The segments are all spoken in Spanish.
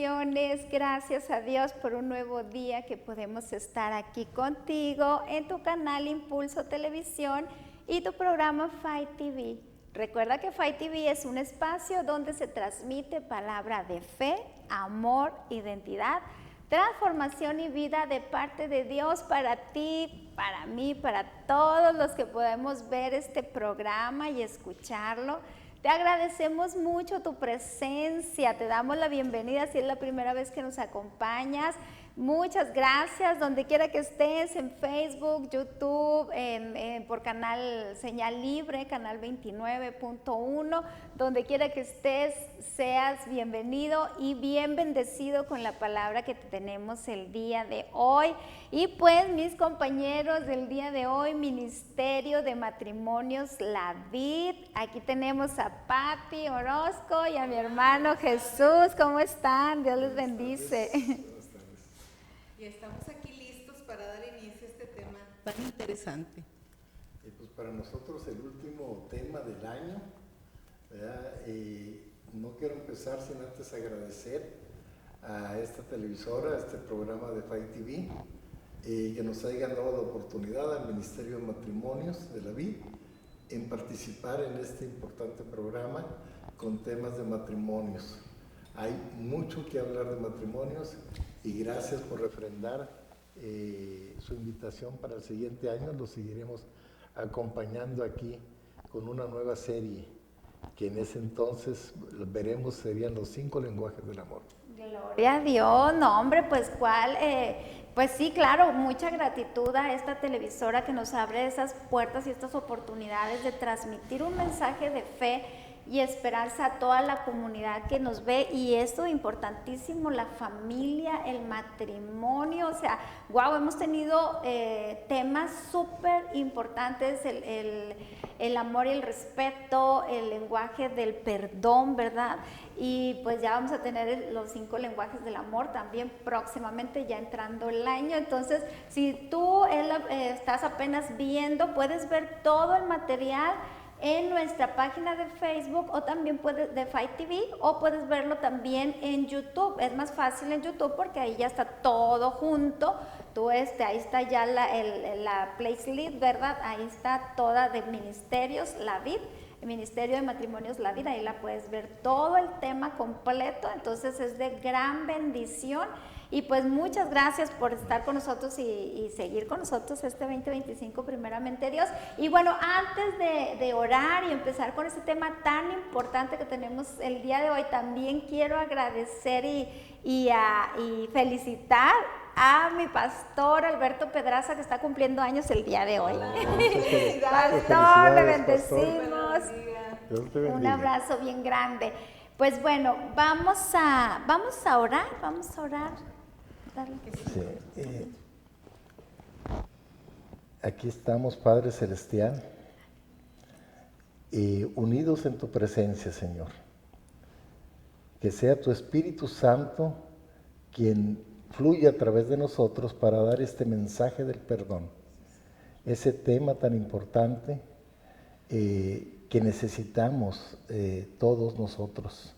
bendiciones. Gracias a Dios por un nuevo día que podemos estar aquí contigo en tu canal Impulso Televisión y tu programa Fight TV. Recuerda que Fight TV es un espacio donde se transmite palabra de fe, amor, identidad, transformación y vida de parte de Dios para ti, para mí, para todos los que podemos ver este programa y escucharlo. Te agradecemos mucho tu presencia, te damos la bienvenida si es la primera vez que nos acompañas. Muchas gracias, donde quiera que estés, en Facebook, YouTube, por canal Señal Libre, canal 29.1, donde quiera que estés, seas bienvenido y bien bendecido con la palabra que tenemos el día de hoy. Y pues mis compañeros del día de hoy, Ministerio de Matrimonios La Vid, aquí tenemos a Pati Orozco y a mi hermano Jesús. ¿Cómo están? Dios les bendice. Y estamos aquí listos para dar inicio a este tema tan interesante. Y pues para nosotros el último tema del año, ¿verdad? No quiero empezar sin antes agradecer a esta televisora, a este programa de Fight TV, que nos haya dado la oportunidad al Ministerio de Matrimonios de la Vid en participar en este importante programa con temas de matrimonios. Hay mucho que hablar de matrimonios y gracias por refrendar su invitación para el siguiente año. Lo seguiremos acompañando aquí con una nueva serie que en ese entonces veremos serían los 5 lenguajes del amor. Gloria a Dios, no hombre, pues cuál, pues sí, claro, mucha gratitud a esta televisora que nos abre esas puertas y estas oportunidades de transmitir un mensaje de fe y esperanza a toda la comunidad que nos ve, y esto importantísimo, la familia, el matrimonio, o sea, wow, hemos tenido temas súper importantes, el amor y el respeto, el lenguaje del perdón, ¿verdad? Y pues ya vamos a tener los 5 lenguajes del amor también próximamente, ya entrando el año. Entonces, si tú estás apenas viendo, puedes ver todo el material en nuestra página de Facebook o también de Fight TV, o puedes verlo también en YouTube. Es más fácil en YouTube porque ahí ya está todo junto. Ahí está ya la playlist, ¿verdad? Ahí está toda de Ministerios La Vid, el Ministerio de Matrimonios La Vid, ahí la puedes ver todo el tema completo. Entonces es de gran bendición. Y pues muchas gracias por estar con nosotros y seguir con nosotros este 2025, primeramente Dios. Y bueno, antes de orar y empezar con este tema tan importante que tenemos el día de hoy, también quiero agradecer y felicitar a mi pastor Alberto Pedraza, que está cumpliendo años el día de hoy. Pastor, le bendecimos. Un abrazo bien grande. Pues bueno, vamos a orar. Sí, aquí estamos, Padre Celestial, unidos en tu presencia, Señor. Que sea tu Espíritu Santo quien fluye a través de nosotros para dar este mensaje del perdón, ese tema tan importante que necesitamos todos nosotros.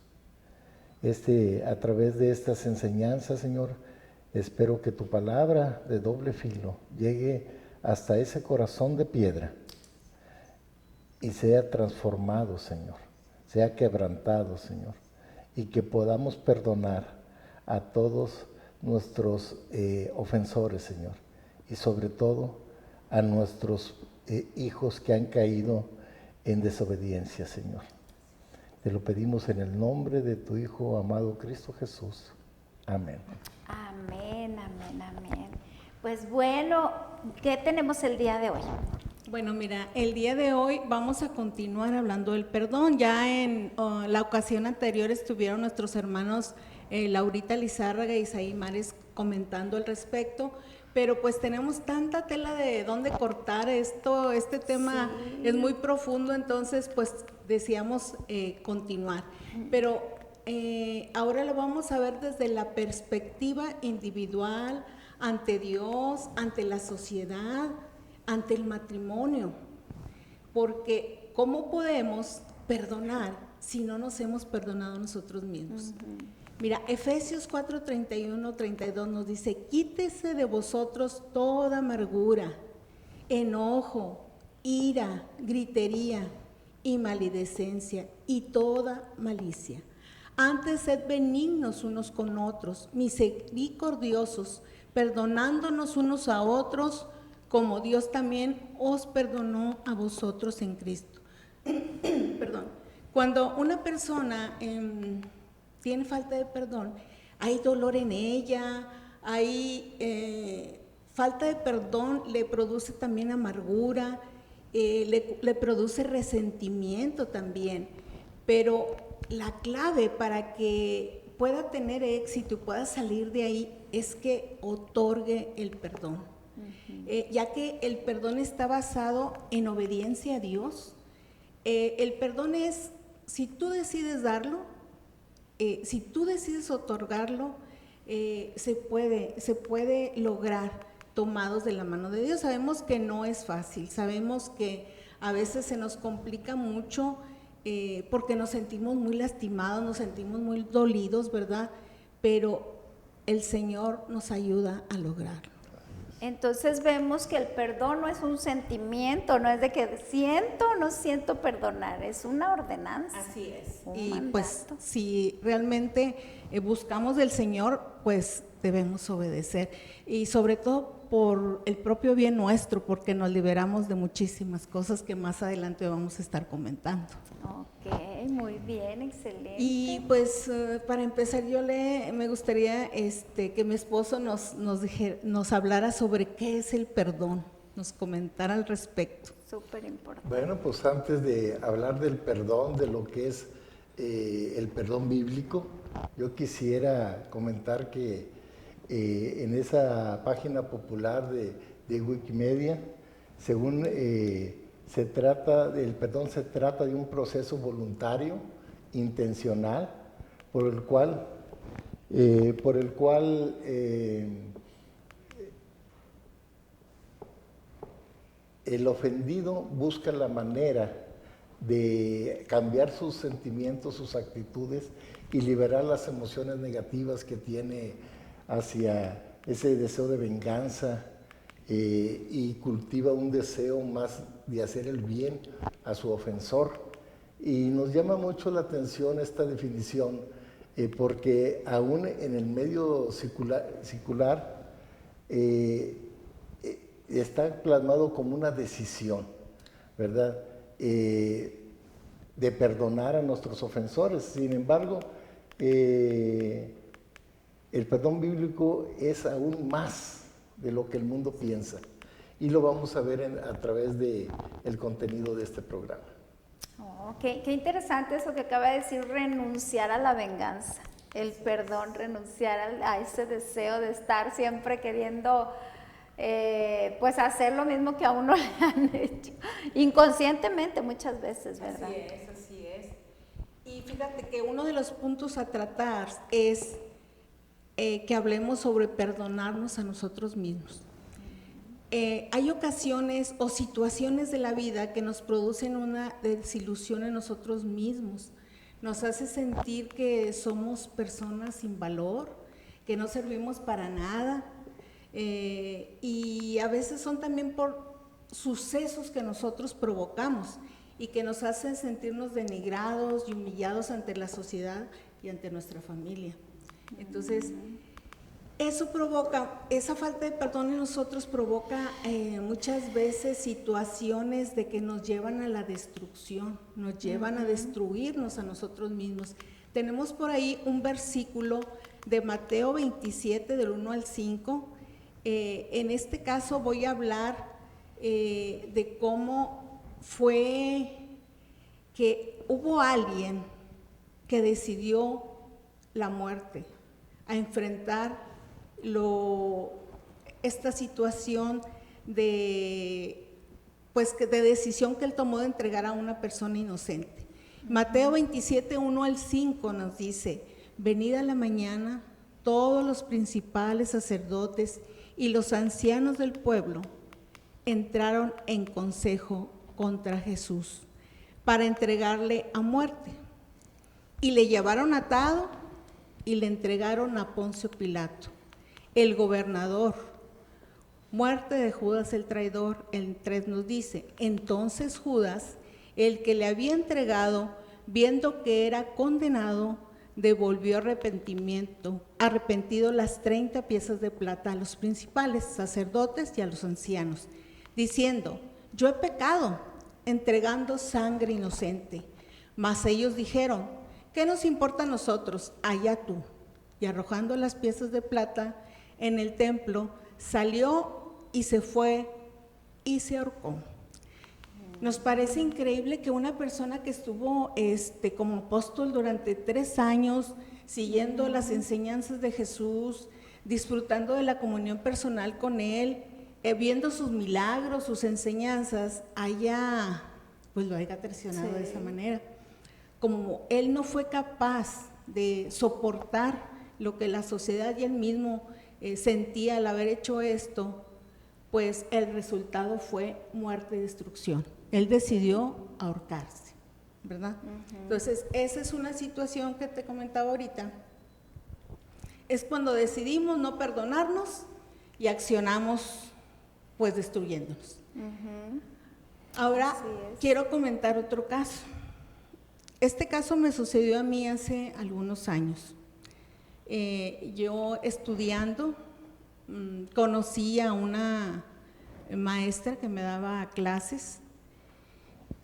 A través de estas enseñanzas, Señor, espero que tu palabra de doble filo llegue hasta ese corazón de piedra y sea transformado, Señor, sea quebrantado, Señor, y que podamos perdonar a todos nuestros ofensores, Señor, y sobre todo a nuestros hijos que han caído en desobediencia, Señor. Te lo pedimos en el nombre de tu Hijo amado Cristo Jesús. Amén. Amén, amén, amén. Pues bueno, ¿qué tenemos el día de hoy? Bueno, mira, el día de hoy vamos a continuar hablando del perdón. Ya en la ocasión anterior estuvieron nuestros hermanos Laurita Lizárraga y Isaí Mares comentando al respecto, pero pues tenemos tanta tela de dónde cortar este tema es muy profundo, entonces pues decíamos continuar. Pero ahora lo vamos a ver desde la perspectiva individual, ante Dios, ante la sociedad, ante el matrimonio, porque ¿cómo podemos perdonar si no nos hemos perdonado nosotros mismos? Mira, Efesios 4:31-32 nos dice: quítese de vosotros toda amargura, enojo, ira, gritería y maledicencia y toda malicia. Antes sed benignos unos con otros, misericordiosos, perdonándonos unos a otros, como Dios también os perdonó a vosotros en Cristo. Perdón. Cuando una persona tiene falta de perdón, hay dolor en ella, hay falta de perdón, le produce también amargura, le produce resentimiento también. Pero la clave para que pueda tener éxito y pueda salir de ahí es que otorgue el perdón. Ya que el perdón está basado en obediencia a Dios. El perdón es, si tú decides darlo, si tú decides otorgarlo, se puede lograr tomados de la mano de Dios. Sabemos que no es fácil, sabemos que a veces se nos complica mucho porque nos sentimos muy lastimados, nos sentimos muy dolidos, ¿verdad? Pero el Señor nos ayuda a lograrlo. Entonces vemos que el perdón no es un sentimiento, no es de que siento o no siento perdonar, es una ordenanza. Así es. Un Y mandato. pues si realmente buscamos del Señor, pues debemos obedecer. Y sobre todo por el propio bien nuestro, porque nos liberamos de muchísimas cosas que más adelante vamos a estar comentando. Ok, muy bien, excelente. Y pues para empezar me gustaría que mi esposo nos hablara sobre qué es el perdón, nos comentara al respecto. Súper importante. Bueno, pues antes de hablar del perdón, de lo que es el perdón bíblico, yo quisiera comentar que en esa página popular de Wikimedia, según el perdón se trata de un proceso voluntario, intencional, por el cual el ofendido busca la manera de cambiar sus sentimientos, sus actitudes y liberar las emociones negativas que tiene hacia ese deseo de venganza, y cultiva un deseo más de hacer el bien a su ofensor. Y nos llama mucho la atención esta definición, porque aún en el medio secular está plasmado como una decisión, ¿verdad? De perdonar a nuestros ofensores. Sin embargo, el perdón bíblico es aún más de lo que el mundo piensa, y lo vamos a ver a través del contenido de este programa. Oh, qué interesante eso que acaba de decir, renunciar a la venganza, el perdón, renunciar a ese deseo de estar siempre queriendo pues hacer lo mismo que a uno le han hecho, inconscientemente muchas veces, ¿verdad? Así es. Y fíjate que uno de los puntos a tratar es que hablemos sobre perdonarnos a nosotros mismos. Hay ocasiones o situaciones de la vida que nos producen una desilusión en nosotros mismos, nos hace sentir que somos personas sin valor, que no servimos para nada, y a veces son también por sucesos que nosotros provocamos y que nos hacen sentirnos denigrados y humillados ante la sociedad y ante nuestra familia. Entonces, eso provoca, esa falta de perdón en nosotros provoca muchas veces situaciones de que nos llevan a la destrucción, nos llevan a destruirnos a nosotros mismos. Tenemos por ahí un versículo de Mateo 27, del 1 al 5. En este caso voy a hablar de cómo fue que hubo alguien que decidió la muerte, a enfrentar esta situación de decisión que él tomó de entregar a una persona inocente. Mateo 27, 1 al 5 nos dice: venida la mañana, todos los principales sacerdotes y los ancianos del pueblo entraron en consejo contra Jesús para entregarle a muerte, y le llevaron atado y le entregaron a Poncio Pilato, el gobernador. Muerte de Judas el traidor, el 3 nos dice, entonces Judas, el que le había entregado, viendo que era condenado, devolvió arrepentido las 30 piezas de plata a los principales sacerdotes y a los ancianos, diciendo, yo he pecado, entregando sangre inocente. Mas ellos dijeron, ¿qué nos importa a nosotros? Allá tú. Y arrojando las piezas de plata en el templo, salió y se fue y se ahorcó. Nos parece increíble que una persona que estuvo como apóstol durante 3 años, siguiendo las enseñanzas de Jesús, disfrutando de la comunión personal con Él, viendo sus milagros, sus enseñanzas, lo haya traicionado de esa manera. Como Él no fue capaz de soportar lo que la sociedad y Él mismo sentía al haber hecho esto, pues el resultado fue muerte y destrucción. Él decidió ahorcarse, ¿verdad? Entonces, esa es una situación que te comentaba ahorita. Es cuando decidimos no perdonarnos y accionamos, pues, destruyéndonos. Ahora, quiero comentar otro caso. Este caso me sucedió a mí hace algunos años. Yo estudiando, conocí a una maestra que me daba clases.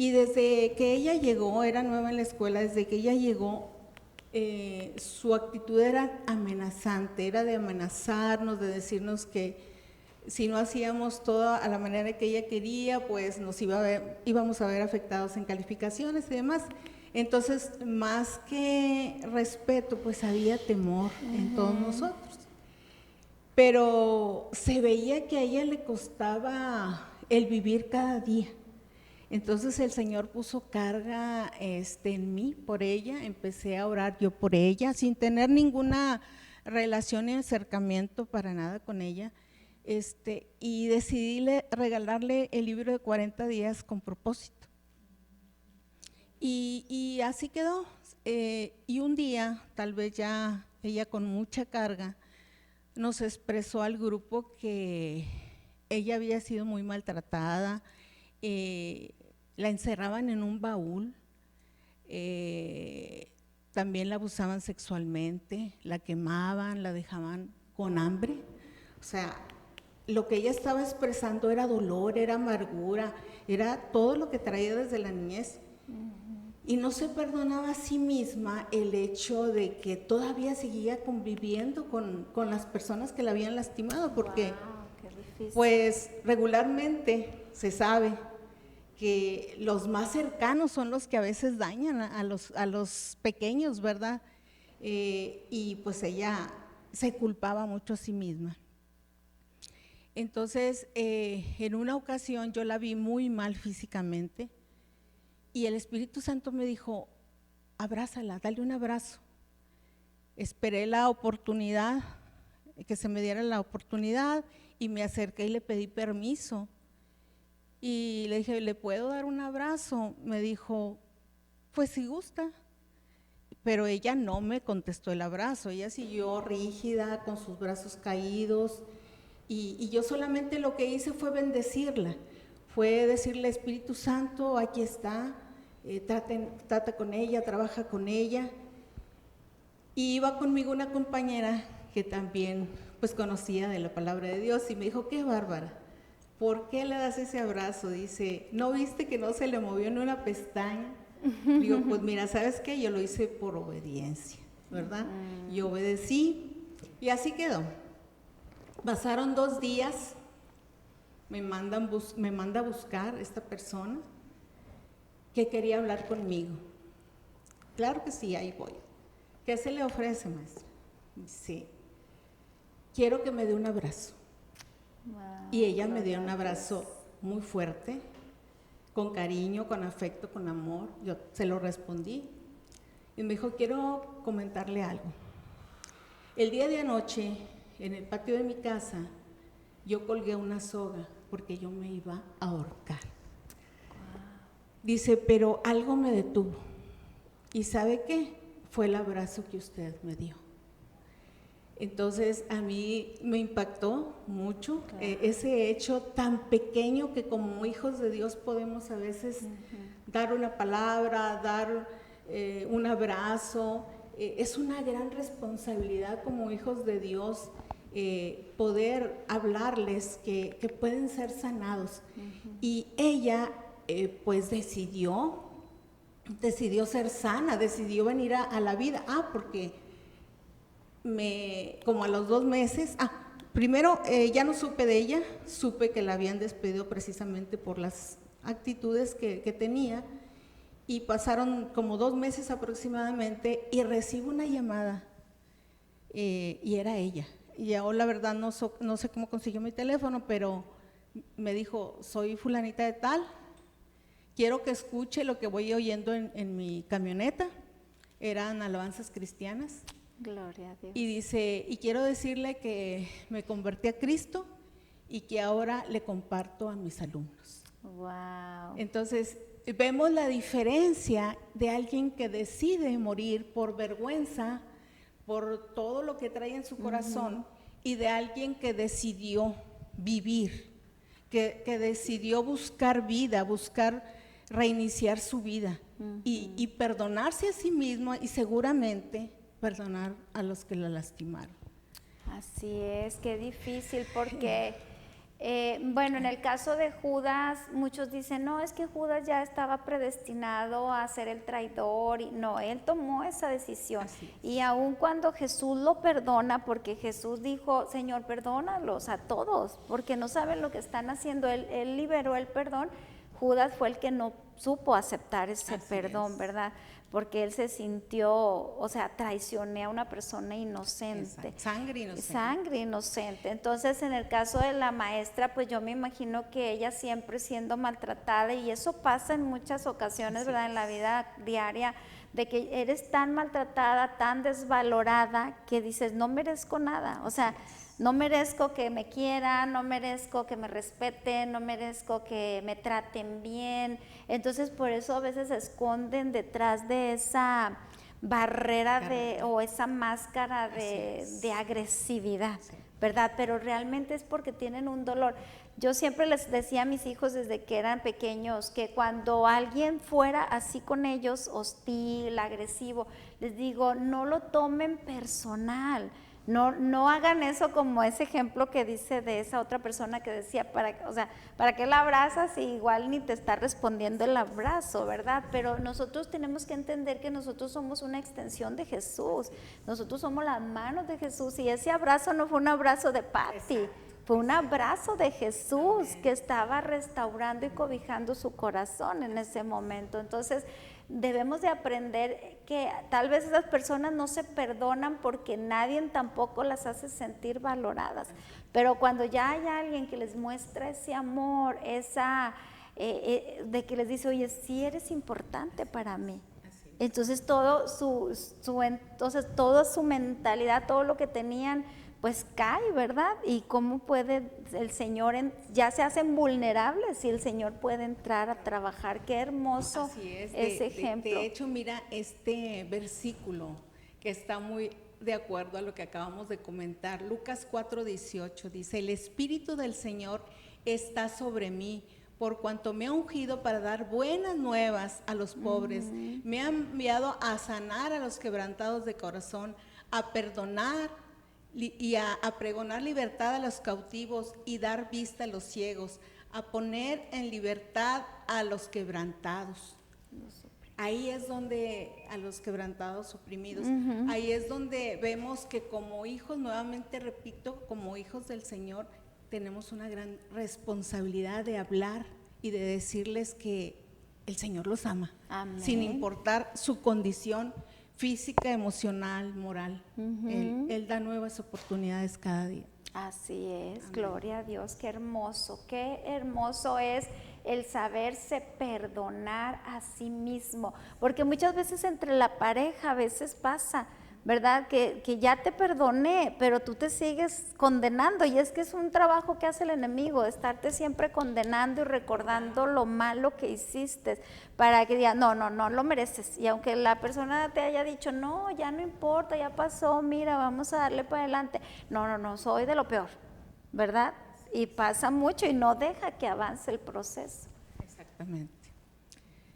Y desde que ella llegó, era nueva en la escuela, desde que ella llegó, su actitud era amenazante, era de amenazarnos, de decirnos que si no hacíamos todo a la manera que ella quería, pues íbamos a ver afectados en calificaciones y demás. Entonces, más que respeto, pues había temor en todos nosotros. Pero se veía que a ella le costaba el vivir cada día. Entonces el Señor puso carga en mí por ella, empecé a orar yo por ella, sin tener ninguna relación ni acercamiento para nada con ella, y decidí regalarle el libro de 40 días con propósito. Y así quedó. Y un día, tal vez ya ella con mucha carga, nos expresó al grupo que ella había sido muy maltratada, la encerraban en un baúl, también la abusaban sexualmente, la quemaban, la dejaban con hambre. O sea, lo que ella estaba expresando era dolor, era amargura, era todo lo que traía desde la niñez. Y no se perdonaba a sí misma el hecho de que todavía seguía conviviendo con las personas que la habían lastimado, porque pues regularmente se sabe que los más cercanos son los que a veces dañan a los pequeños, ¿verdad? Y pues ella se culpaba mucho a sí misma. Entonces, en una ocasión yo la vi muy mal físicamente y el Espíritu Santo me dijo, abrázala, dale un abrazo. Esperé la oportunidad, que se me diera la oportunidad, y me acerqué y le pedí permiso. Y le dije, ¿le puedo dar un abrazo? Me dijo, pues si gusta. Pero ella no me contestó el abrazo, ella siguió rígida, con sus brazos caídos, y yo solamente lo que hice fue bendecirla, fue decirle, Espíritu Santo, aquí está, trata con ella, trabaja con ella. Y iba conmigo una compañera que también pues conocía de la palabra de Dios y me dijo, qué bárbara, ¿por qué le das ese abrazo? Dice, ¿no viste que no se le movió ni una pestaña? Digo, pues mira, ¿sabes qué? Yo lo hice por obediencia, ¿verdad? Y obedecí y así quedó. Pasaron 2 días, me manda a buscar esta persona que quería hablar conmigo. Claro que sí, ahí voy. ¿Qué se le ofrece, maestra? Dice, quiero que me dé un abrazo. Wow, y ella me dio un abrazo muy fuerte, con cariño, con afecto, con amor. Yo se lo respondí y me dijo, quiero comentarle algo. El día de anoche, en el patio de mi casa, yo colgué una soga porque yo me iba a ahorcar. Dice, pero algo me detuvo. ¿Y sabe qué? Fue el abrazo que usted me dio. Entonces a mí me impactó mucho ese hecho tan pequeño que como hijos de Dios podemos a veces dar una palabra, dar un abrazo. Es una gran responsabilidad como hijos de Dios poder hablarles que pueden ser sanados. Y ella pues decidió ser sana, decidió venir a la vida. Porque como a los 2 meses, primero ya no supe de ella, supe que la habían despedido precisamente por las actitudes que tenía, y pasaron como 2 meses aproximadamente y recibo una llamada y era ella. Y yo la verdad no sé cómo consiguió mi teléfono, pero me dijo: soy fulanita de tal, quiero que escuche lo que voy oyendo en mi camioneta. Eran alabanzas cristianas. Gloria a Dios. Y dice: y quiero decirle que me convertí a Cristo y que ahora le comparto a mis alumnos. Wow. Entonces vemos la diferencia de alguien que decide morir por vergüenza, por todo lo que trae en su corazón, y de alguien que decidió vivir, que decidió buscar vida, buscar reiniciar su vida y perdonarse a sí mismo, y seguramente perdonar a los que la lastimaron. Así es, qué difícil, porque bueno, en el caso de Judas, muchos dicen: no, es que Judas ya estaba predestinado a ser el traidor, y no, él tomó esa decisión. Y aun cuando Jesús lo perdona, porque Jesús dijo: Señor, perdónalos a todos, porque no saben lo que están haciendo. Él liberó el perdón. Judas fue el que no supo aceptar ese perdón, ¿verdad? Porque él se sintió, o sea, traicioné a una persona inocente. Exacto. Sangre inocente. Sangre inocente. Entonces, en el caso de la maestra, pues yo me imagino que ella siempre siendo maltratada, y eso pasa en muchas ocasiones, ¿verdad? En la vida diaria, de que eres tan maltratada, tan desvalorada, que dices: no merezco nada. O sea, no merezco que me quieran, no merezco que me respeten, no merezco que me traten bien. Entonces, por eso a veces se esconden detrás de esa barrera o esa máscara de agresividad, ¿verdad? Pero realmente es porque tienen un dolor. Yo siempre les decía a mis hijos desde que eran pequeños que cuando alguien fuera así con ellos, hostil, agresivo, les digo: no lo tomen personal. No hagan eso, como ese ejemplo que dice de esa otra persona que decía: ¿para qué la abrazas si igual ni te está respondiendo el abrazo, verdad? Pero nosotros tenemos que entender que nosotros somos una extensión de Jesús, nosotros somos las manos de Jesús, y ese abrazo no fue un abrazo de Patty, fue un abrazo de Jesús que estaba restaurando y cobijando su corazón en ese momento. Entonces, debemos de aprender que tal vez esas personas no se perdonan porque nadie tampoco las hace sentir valoradas, pero cuando ya hay alguien que les muestra ese amor, de que les dice: oye, sí eres importante para mí, entonces toda su mentalidad, todo lo que tenían, pues cae, ¿verdad? Y cómo puede el Señor, ya se hacen vulnerables y el Señor puede entrar a trabajar. Qué hermoso. Así es, ese ejemplo. De hecho, mira este versículo que está muy de acuerdo a lo que acabamos de comentar. Lucas 4:18 dice: el Espíritu del Señor está sobre mí, por cuanto me ha ungido para dar buenas nuevas a los pobres. Me ha enviado a sanar a los quebrantados de corazón, a perdonar y a pregonar libertad a los cautivos y dar vista a los ciegos, a poner en libertad a los quebrantados. Ahí es donde, a los quebrantados, oprimidos, ahí es donde vemos que como hijos, nuevamente repito, como hijos del Señor, tenemos una gran responsabilidad de hablar y de decirles que el Señor los ama. Amén. Sin importar su condición física, emocional, moral. Él da nuevas oportunidades cada día. Así es. Amén. Gloria a Dios, qué hermoso es el saberse perdonar a sí mismo, porque muchas veces entre la pareja a veces pasa, ¿verdad? Que ya te perdoné, pero tú te sigues condenando, y es que es un trabajo que hace el enemigo, estarte siempre condenando y recordando lo malo que hiciste, para que diga, no, no, no lo mereces, y aunque la persona te haya dicho, no, ya no importa, ya pasó, mira, vamos a darle para adelante, no, no, no, soy de lo peor, ¿verdad? Y pasa mucho y no deja que avance el proceso. Exactamente.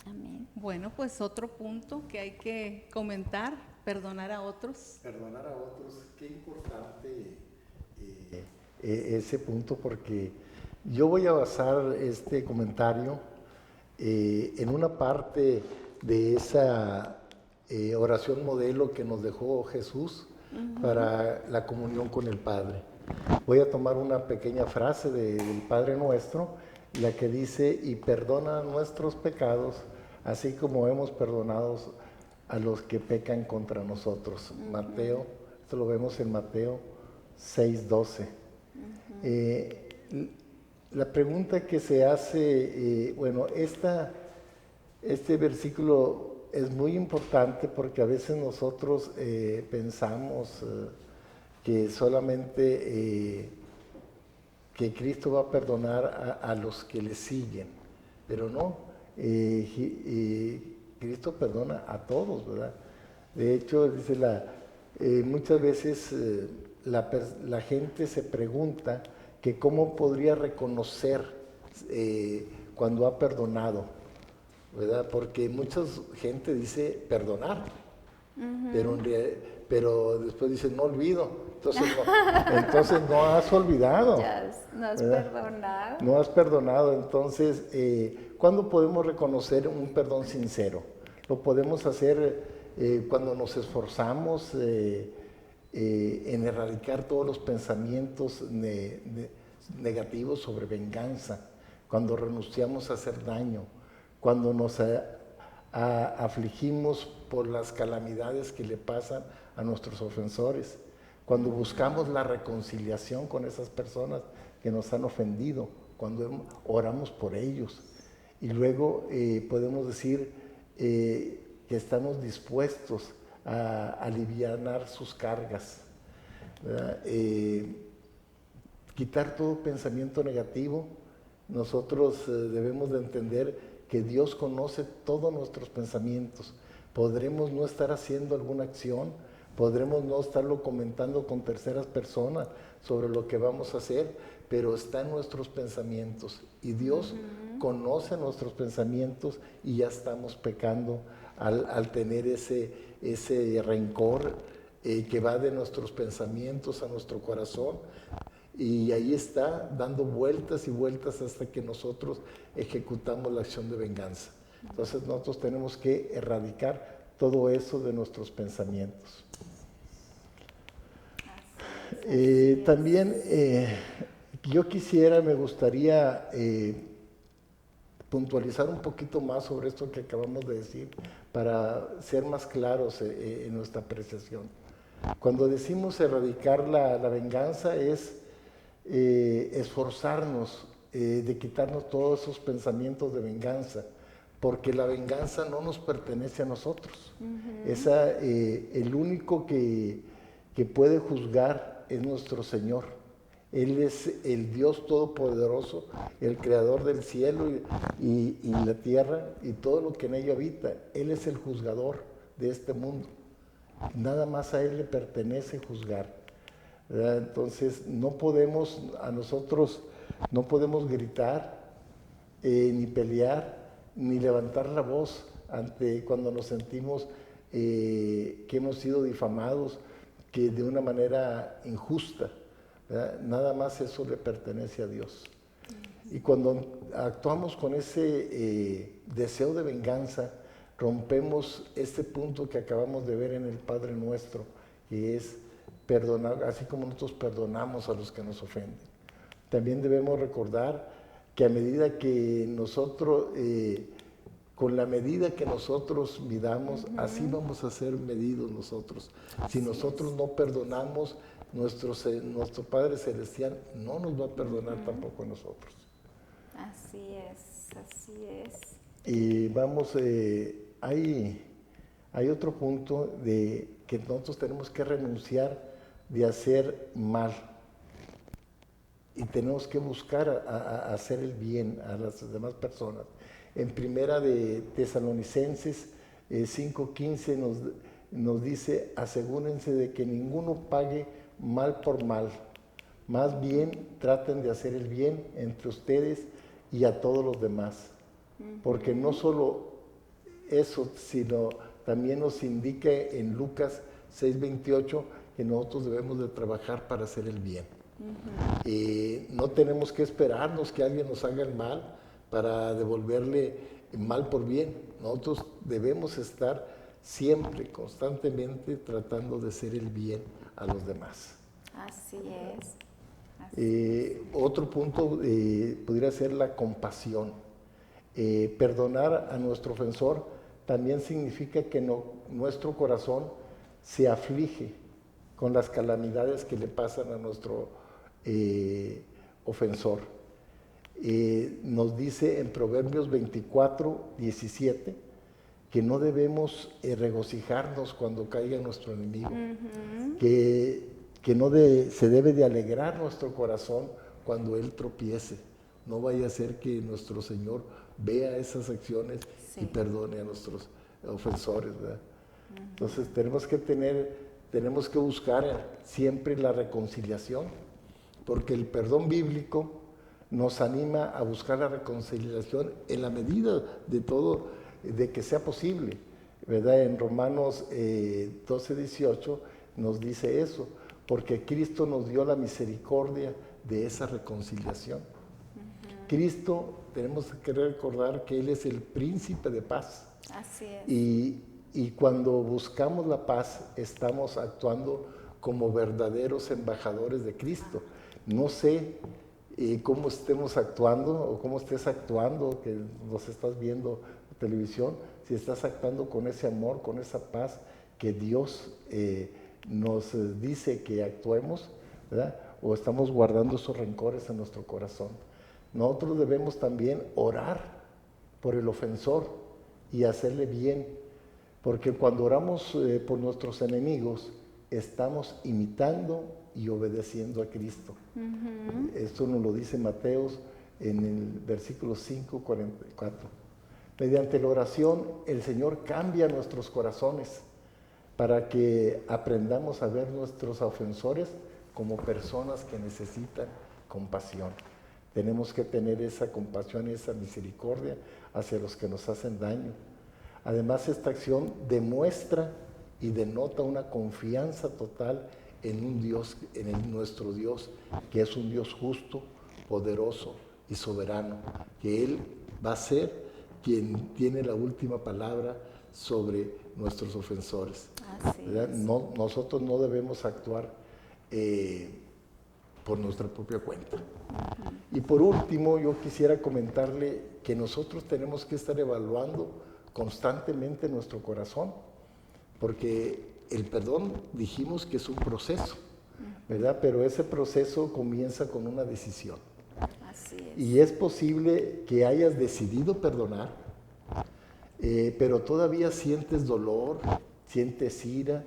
Amén. Bueno, pues otro punto que hay que comentar, perdonar a otros. Perdonar a otros, qué importante ese punto, porque yo voy a basar este comentario en una parte de esa oración modelo que nos dejó Jesús para la comunión con el Padre. Voy a tomar una pequeña frase del Padre Nuestro, la que dice, y perdona nuestros pecados, así como hemos perdonado a los que pecan contra nosotros. Mateo, esto lo vemos en Mateo 6:12. La pregunta que se hace, bueno, este versículo es muy importante porque a veces nosotros pensamos que solamente que Cristo va a perdonar a los que le siguen, pero no, Cristo perdona a todos, ¿verdad? De hecho, dice muchas veces la gente se pregunta que cómo podría reconocer cuando ha perdonado, ¿verdad? Porque mucha gente dice perdonar, pero después dice no olvido, entonces no has olvidado. No has ¿verdad? perdonado. No has perdonado, entonces, ¿cuándo podemos reconocer un perdón sincero? Lo podemos hacer cuando nos esforzamos en erradicar todos los pensamientos negativos sobre venganza, cuando renunciamos a hacer daño, cuando nos afligimos por las calamidades que le pasan a nuestros ofensores, cuando buscamos la reconciliación con esas personas que nos han ofendido, cuando oramos por ellos. Y luego podemos decir que estamos dispuestos a alivianar sus cargas, quitar todo pensamiento negativo. Nosotros debemos de entender que Dios conoce todos nuestros pensamientos. Podremos no estar haciendo alguna acción, podremos no estarlo comentando con terceras personas sobre lo que vamos a hacer, pero está en nuestros pensamientos y Dios conoce nuestros pensamientos y ya estamos pecando al tener ese rencor que va de nuestros pensamientos a nuestro corazón, y ahí está dando vueltas y vueltas hasta que nosotros ejecutamos la acción de venganza. Entonces nosotros tenemos que erradicar todo eso de nuestros pensamientos. También me gustaría puntualizar un poquito más sobre esto que acabamos de decir para ser más claros en nuestra apreciación. Cuando decimos erradicar la venganza es esforzarnos de quitarnos todos esos pensamientos de venganza, porque la venganza no nos pertenece a nosotros. El único que puede juzgar es nuestro Señor. Él es el Dios Todopoderoso, el Creador del cielo y la tierra y todo lo que en ello habita. Él es el juzgador de este mundo. Nada más a Él le pertenece juzgar, ¿verdad? Entonces no podemos gritar, ni pelear, ni levantar la voz cuando nos sentimos que hemos sido difamados, que de una manera injusta, ¿verdad? Nada más eso le pertenece a Dios. Y cuando actuamos con ese deseo de venganza, rompemos este punto que acabamos de ver en el Padre Nuestro, que es perdonar, así como nosotros perdonamos a los que nos ofenden. También debemos recordar que a medida que nosotros, con la medida que nosotros midamos, así vamos a ser medidos nosotros. Si nosotros no perdonamos, nuestro Padre Celestial no nos va a perdonar tampoco a nosotros. Así es, así es. Y vamos, hay otro punto de que nosotros tenemos que renunciar de hacer mal y tenemos que buscar a hacer el bien a las demás personas. En primera de Tesalonicenses 5:15 nos dice: asegúrense de que ninguno pague mal por mal, más bien traten de hacer el bien entre ustedes y a todos los demás, porque no solo eso, sino también nos indica en Lucas 6:28 que nosotros debemos de trabajar para hacer el bien. No tenemos que esperarnos que alguien nos haga el mal para devolverle mal por bien. Nosotros debemos estar siempre, constantemente tratando de hacer el bien a los demás. Así es. Otro punto podría ser la compasión. Perdonar a nuestro ofensor también significa que nuestro corazón se aflige con las calamidades que le pasan a nuestro ofensor. Nos dice en Proverbios 24:17 que no debemos regocijarnos cuando caiga nuestro enemigo, que se debe de alegrar nuestro corazón cuando él tropiece. No vaya a ser que nuestro Señor vea esas acciones y perdone a nuestros ofensores, ¿verdad? Entonces tenemos que buscar siempre la reconciliación, porque el perdón bíblico nos anima a buscar la reconciliación en la medida de todo, de que sea posible, ¿verdad? En Romanos 12:18 nos dice eso, porque Cristo nos dio la misericordia de esa reconciliación. Cristo, tenemos que recordar que Él es el príncipe de paz. Así es. Y cuando buscamos la paz, estamos actuando como verdaderos embajadores de Cristo. No sé cómo estemos actuando o cómo estés actuando, que nos estás viendo en televisión, si estás actuando con ese amor, con esa paz que Dios nos dice que actuemos, ¿verdad? O estamos guardando esos rencores en nuestro corazón. Nosotros debemos también orar por el ofensor y hacerle bien, porque cuando oramos por nuestros enemigos, estamos imitando y obedeciendo a Cristo. Esto nos lo dice Mateos en el versículo 5:44. Mediante la oración, el Señor cambia nuestros corazones para que aprendamos a ver nuestros ofensores como personas que necesitan compasión. Tenemos que tener esa compasión y esa misericordia hacia los que nos hacen daño. Además, esta acción demuestra y denota una confianza total en un Dios, nuestro Dios, que es un Dios justo, poderoso y soberano, que Él va a ser quien tiene la última palabra sobre nuestros ofensores. Nosotros no debemos actuar por nuestra propia cuenta. Y por último, yo quisiera comentarle que nosotros tenemos que estar evaluando constantemente nuestro corazón, porque el perdón dijimos que es un proceso, ¿verdad? Pero ese proceso comienza con una decisión. Así es. Y es posible que hayas decidido perdonar, pero todavía sientes dolor, sientes ira,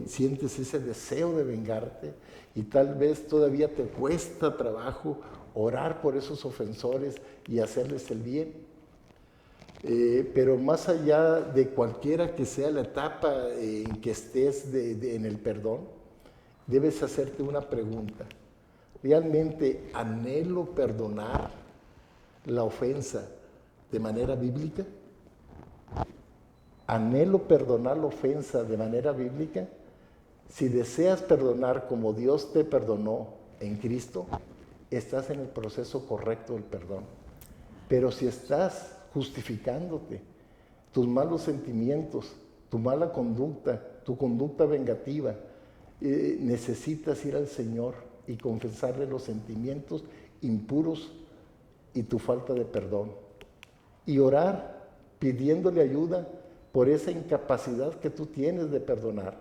sientes ese deseo de vengarte y tal vez todavía te cuesta trabajo orar por esos ofensores y hacerles el bien. Pero más allá de cualquiera que sea la etapa en que estés en el perdón, debes hacerte una pregunta. ¿Realmente anhelo perdonar la ofensa de manera bíblica? ¿Anhelo perdonar la ofensa de manera bíblica? Si deseas perdonar como Dios te perdonó en Cristo, estás en el proceso correcto del perdón. Pero si estás justificándote, tus malos sentimientos, tu mala conducta, tu conducta vengativa, necesitas ir al Señor y confesarle los sentimientos impuros y tu falta de perdón. Y orar pidiéndole ayuda por esa incapacidad que tú tienes de perdonar,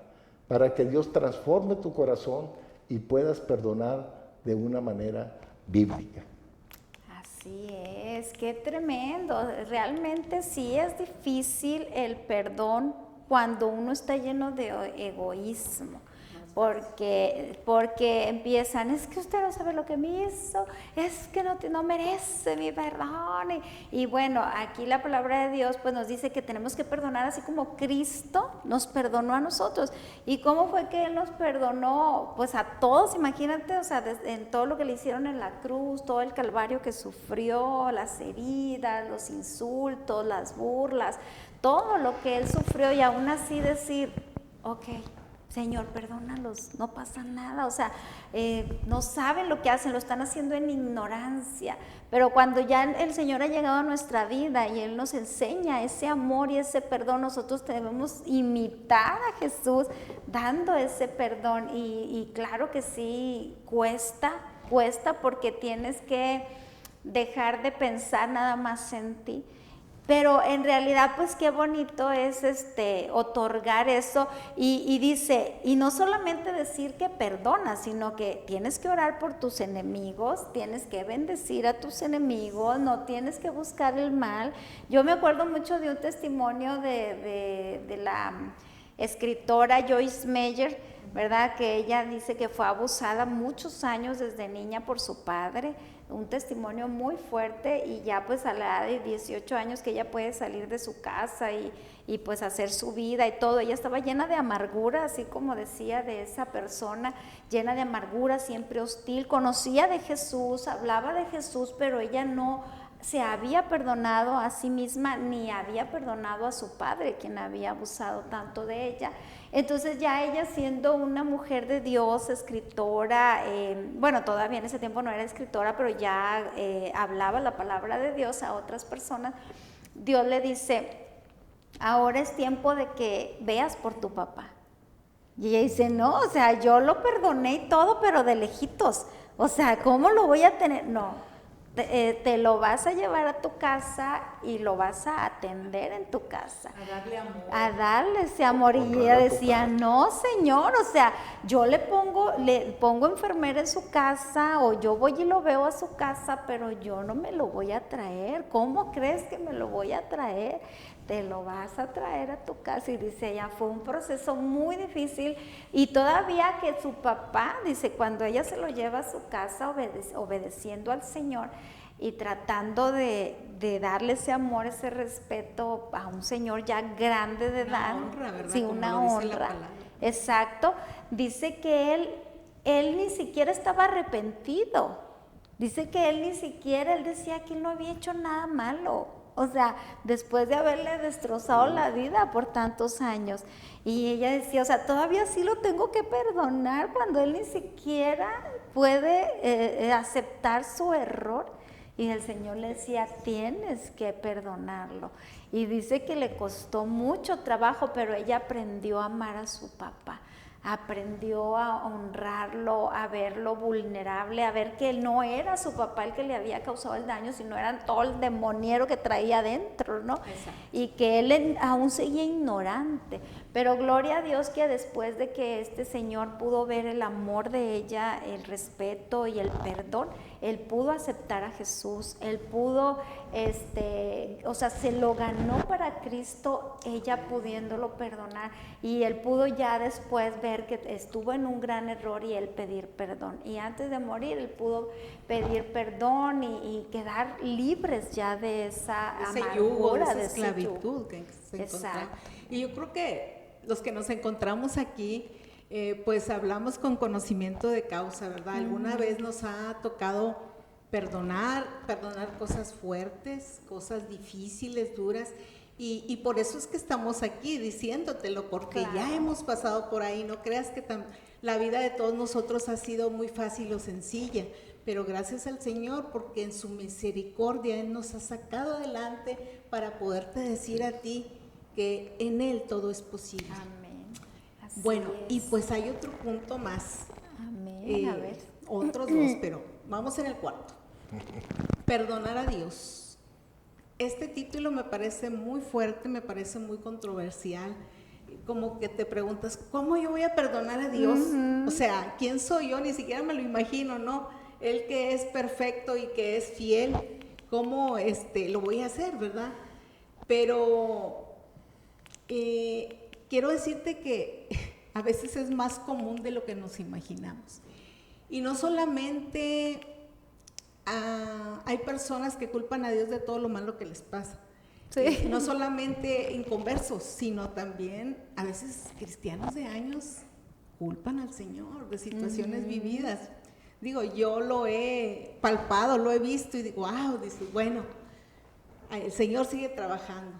para que Dios transforme tu corazón y puedas perdonar de una manera bíblica. Así es, qué tremendo. Realmente sí es difícil el perdón cuando uno está lleno de egoísmo. Porque empiezan, es que usted no sabe lo que me hizo, es que no merece mi perdón. Y bueno, aquí la palabra de Dios pues nos dice que tenemos que perdonar así como Cristo nos perdonó a nosotros. ¿Y cómo fue que Él nos perdonó? Pues a todos, imagínate, o sea, en todo lo que le hicieron en la cruz, todo el calvario que sufrió, las heridas, los insultos, las burlas, todo lo que Él sufrió, y aún así decir, ok, Señor, perdónalos, no pasa nada, o sea, no saben lo que hacen, lo están haciendo en ignorancia, pero cuando ya el Señor ha llegado a nuestra vida y Él nos enseña ese amor y ese perdón, nosotros debemos imitar a Jesús dando ese perdón, y claro que sí, cuesta porque tienes que dejar de pensar nada más en ti. Pero en realidad, pues qué bonito es otorgar eso, y dice, y no solamente decir que perdonas, sino que tienes que orar por tus enemigos, tienes que bendecir a tus enemigos, no tienes que buscar el mal. Yo me acuerdo mucho de un testimonio de la escritora Joyce Meyer, ¿verdad? Que ella dice que fue abusada muchos años desde niña por su padre, un testimonio muy fuerte, y ya pues a la edad de 18 años que ella puede salir de su casa y pues hacer su vida y todo. Ella estaba llena de amargura, así como decía de esa persona, llena de amargura, siempre hostil, conocía de Jesús, hablaba de Jesús, pero ella no se había perdonado a sí misma ni había perdonado a su padre, quien había abusado tanto de ella. Entonces ya ella, siendo una mujer de Dios, escritora, bueno, todavía en ese tiempo no era escritora, pero ya hablaba la palabra de Dios a otras personas, Dios le dice, ahora es tiempo de que veas por tu papá. Y ella dice, no, o sea, yo lo perdoné y todo, pero de lejitos, o sea, ¿cómo lo voy a tener? No. Te lo vas a llevar a tu casa y lo vas a atender en tu casa. A darle amor. A darle ese amor. Y ella decía, no, Señor, o sea, yo le pongo enfermera en su casa, o yo voy y lo veo a su casa, pero yo no me lo voy a traer. ¿Cómo crees que me lo voy a traer? Te lo vas a traer a tu casa. Y dice ella, fue un proceso muy difícil, y todavía que su papá, dice, cuando ella se lo lleva a su casa obedeciendo al Señor y tratando de darle ese amor, ese respeto a un señor ya grande de edad, sí, una honra, exacto, dice que él ni siquiera estaba arrepentido, dice que él decía que él no había hecho nada malo. O sea, después de haberle destrozado la vida por tantos años. Y ella decía, o sea, todavía sí lo tengo que perdonar cuando él ni siquiera puede aceptar su error. Y el Señor le decía, tienes que perdonarlo. Y dice que le costó mucho trabajo, pero ella aprendió a amar a su papá. Aprendió a honrarlo, a verlo vulnerable, a ver que no era su papá el que le había causado el daño, sino era todo el demoniero que traía adentro, ¿no? Exacto. Y que él aún seguía ignorante. Pero gloria a Dios que después de que este señor pudo ver el amor de ella, el respeto y el perdón, él pudo aceptar a Jesús, él pudo, o sea, se lo ganó para Cristo, ella pudiéndolo perdonar, y él pudo ya después ver que estuvo en un gran error y él pedir perdón. Y antes de morir, él pudo pedir perdón y quedar libres ya de esa amargura, de esa esclavitud que se encontraba. Y yo creo que los que nos encontramos aquí, pues hablamos con conocimiento de causa, ¿verdad? Alguna vez nos ha tocado perdonar cosas fuertes, cosas difíciles, duras, y por eso es que estamos aquí diciéndotelo, porque claro, ya hemos pasado por ahí. No creas que la vida de todos nosotros ha sido muy fácil o sencilla, pero gracias al Señor, porque en su misericordia Él nos ha sacado adelante para poderte decir a ti que en Él todo es posible. Amén. Así bueno, es. Y pues hay otro punto más. Amén. A ver. Otros dos, pero vamos en el cuarto. Perdonar a Dios. Este título me parece muy fuerte, me parece muy controversial. Como que te preguntas, ¿cómo yo voy a perdonar a Dios? O sea, ¿quién soy yo? Ni siquiera me lo imagino, ¿no? Él que es perfecto y que es fiel, ¿cómo lo voy a hacer, verdad? Pero quiero decirte que a veces es más común de lo que nos imaginamos. Y no solamente hay personas que culpan a Dios de todo lo malo que les pasa. Sí. No solamente inconversos, sino también a veces cristianos de años culpan al Señor de situaciones vividas. Digo, yo lo he palpado, lo he visto y digo, wow, dices, bueno, el Señor sigue trabajando.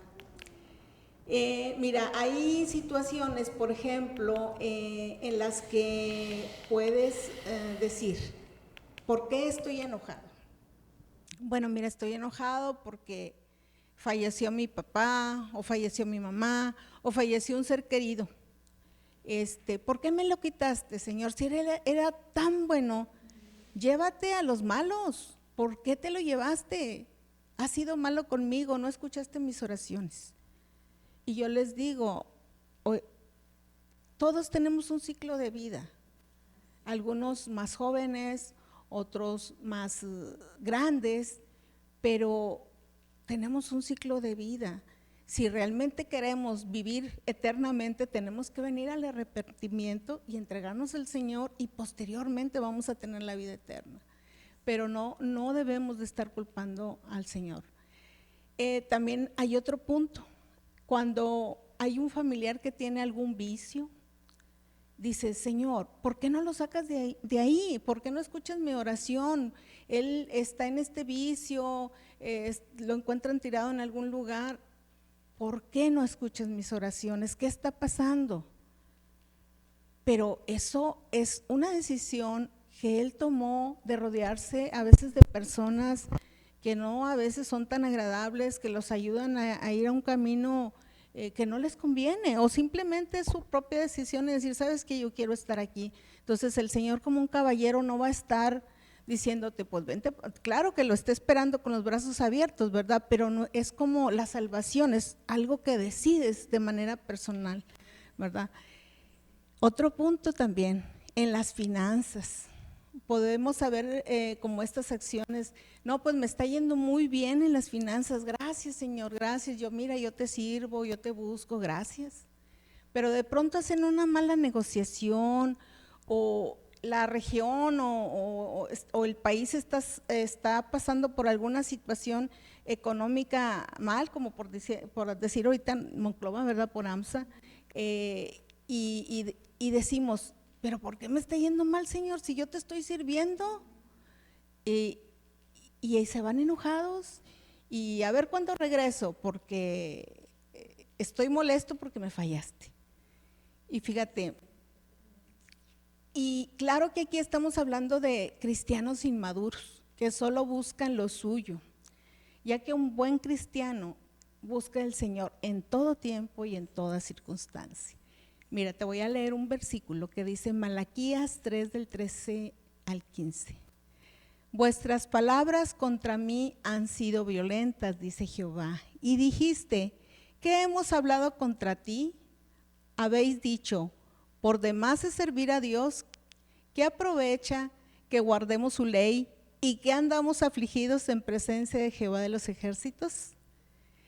Mira, hay situaciones, por ejemplo, en las que puedes decir, ¿por qué estoy enojado? Bueno, mira, estoy enojado porque falleció mi papá, o falleció mi mamá, o falleció un ser querido. ¿Por qué me lo quitaste, Señor? Si era tan bueno, llévate a los malos. ¿Por qué te lo llevaste? Has sido malo conmigo, no escuchaste mis oraciones. Y yo les digo, todos tenemos un ciclo de vida, algunos más jóvenes, otros más grandes, pero tenemos un ciclo de vida. Si realmente queremos vivir eternamente, tenemos que venir al arrepentimiento y entregarnos al Señor, y posteriormente vamos a tener la vida eterna. Pero no debemos de estar culpando al Señor. También hay otro punto. Cuando hay un familiar que tiene algún vicio, dice, Señor, ¿por qué no lo sacas de ahí? ¿Por qué no escuchas mi oración? Él está en este vicio, lo encuentran tirado en algún lugar. ¿Por qué no escuchas mis oraciones? ¿Qué está pasando? Pero eso es una decisión que él tomó de rodearse a veces de personas que no a veces son tan agradables, que los ayudan a ir a un camino que no les conviene, o simplemente es su propia decisión de decir, sabes que yo quiero estar aquí. Entonces el Señor, como un caballero, no va a estar diciéndote, pues vente, claro que lo está esperando con los brazos abiertos, ¿verdad? Pero no, es como la salvación, es algo que decides de manera personal, ¿verdad? Otro punto también, en las finanzas. Podemos saber como estas acciones, no, pues me está yendo muy bien en las finanzas, gracias Señor, gracias, yo te sirvo, yo te busco, gracias. Pero de pronto hacen una mala negociación, o la región o el país está pasando por alguna situación económica mal, como por decir ahorita Monclova, ¿verdad? Por AMSA, y decimos, ¿pero por qué me está yendo mal, Señor, si yo te estoy sirviendo? Y se van enojados, y a ver cuándo regreso, porque estoy molesto porque me fallaste. Y fíjate, y claro que aquí estamos hablando de cristianos inmaduros, que solo buscan lo suyo, ya que un buen cristiano busca al Señor en todo tiempo y en toda circunstancia. Mira, te voy a leer un versículo que dice Malaquías 3 del 13 al 15. Vuestras palabras contra mí han sido violentas, dice Jehová, y dijiste, ¿qué hemos hablado contra ti? Habéis dicho, por demás es servir a Dios, ¿qué aprovecha que guardemos su ley y que andamos afligidos en presencia de Jehová de los ejércitos?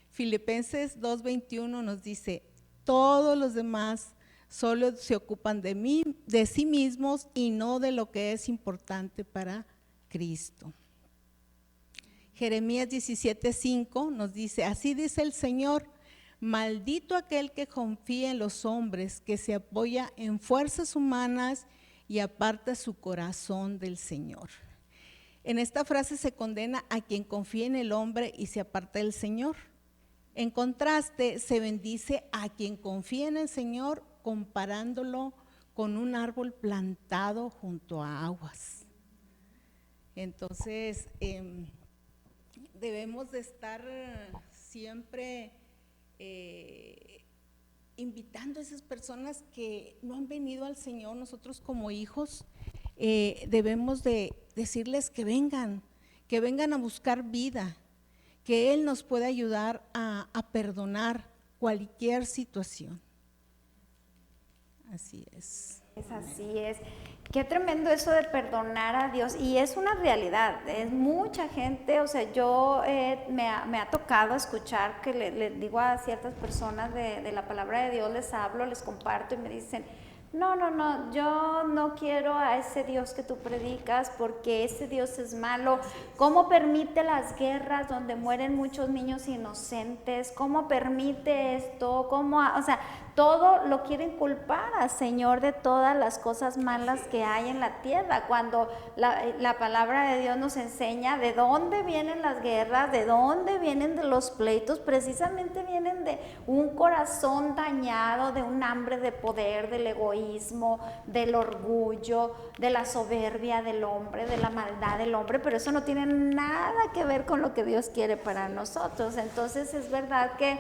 Filipenses 2:21 nos dice, todos los demás solo se ocupan de sí mismos y no de lo que es importante para Cristo. Jeremías 17:5 nos dice, así dice el Señor, maldito aquel que confía en los hombres, que se apoya en fuerzas humanas y aparta su corazón del Señor. En esta frase se condena a quien confía en el hombre y se aparta del Señor. En contraste, se bendice a quien confía en el Señor, comparándolo con un árbol plantado junto a aguas. Entonces, debemos de estar siempre invitando a esas personas que no han venido al Señor. Nosotros como hijos debemos de decirles que vengan a buscar vida, que Él nos puede ayudar a perdonar cualquier situación. Así es. Es así es. Qué tremendo eso de perdonar a Dios, y es una realidad, es mucha gente, o sea, yo me ha tocado escuchar que le digo a ciertas personas de la palabra de Dios, les hablo, les comparto y me dicen, no, yo no quiero a ese Dios que tú predicas porque ese Dios es malo. ¿Cómo permite las guerras donde mueren muchos niños inocentes? ¿Cómo permite esto? O sea, todo lo quieren culpar al Señor de todas las cosas malas que hay en la tierra, cuando la palabra de Dios nos enseña de dónde vienen las guerras, de dónde vienen de los pleitos. Precisamente vienen de un corazón dañado, de un hambre de poder, del egoísmo, del orgullo, de la soberbia del hombre, de la maldad del hombre, pero eso no tiene nada que ver con lo que Dios quiere para nosotros. Entonces es verdad que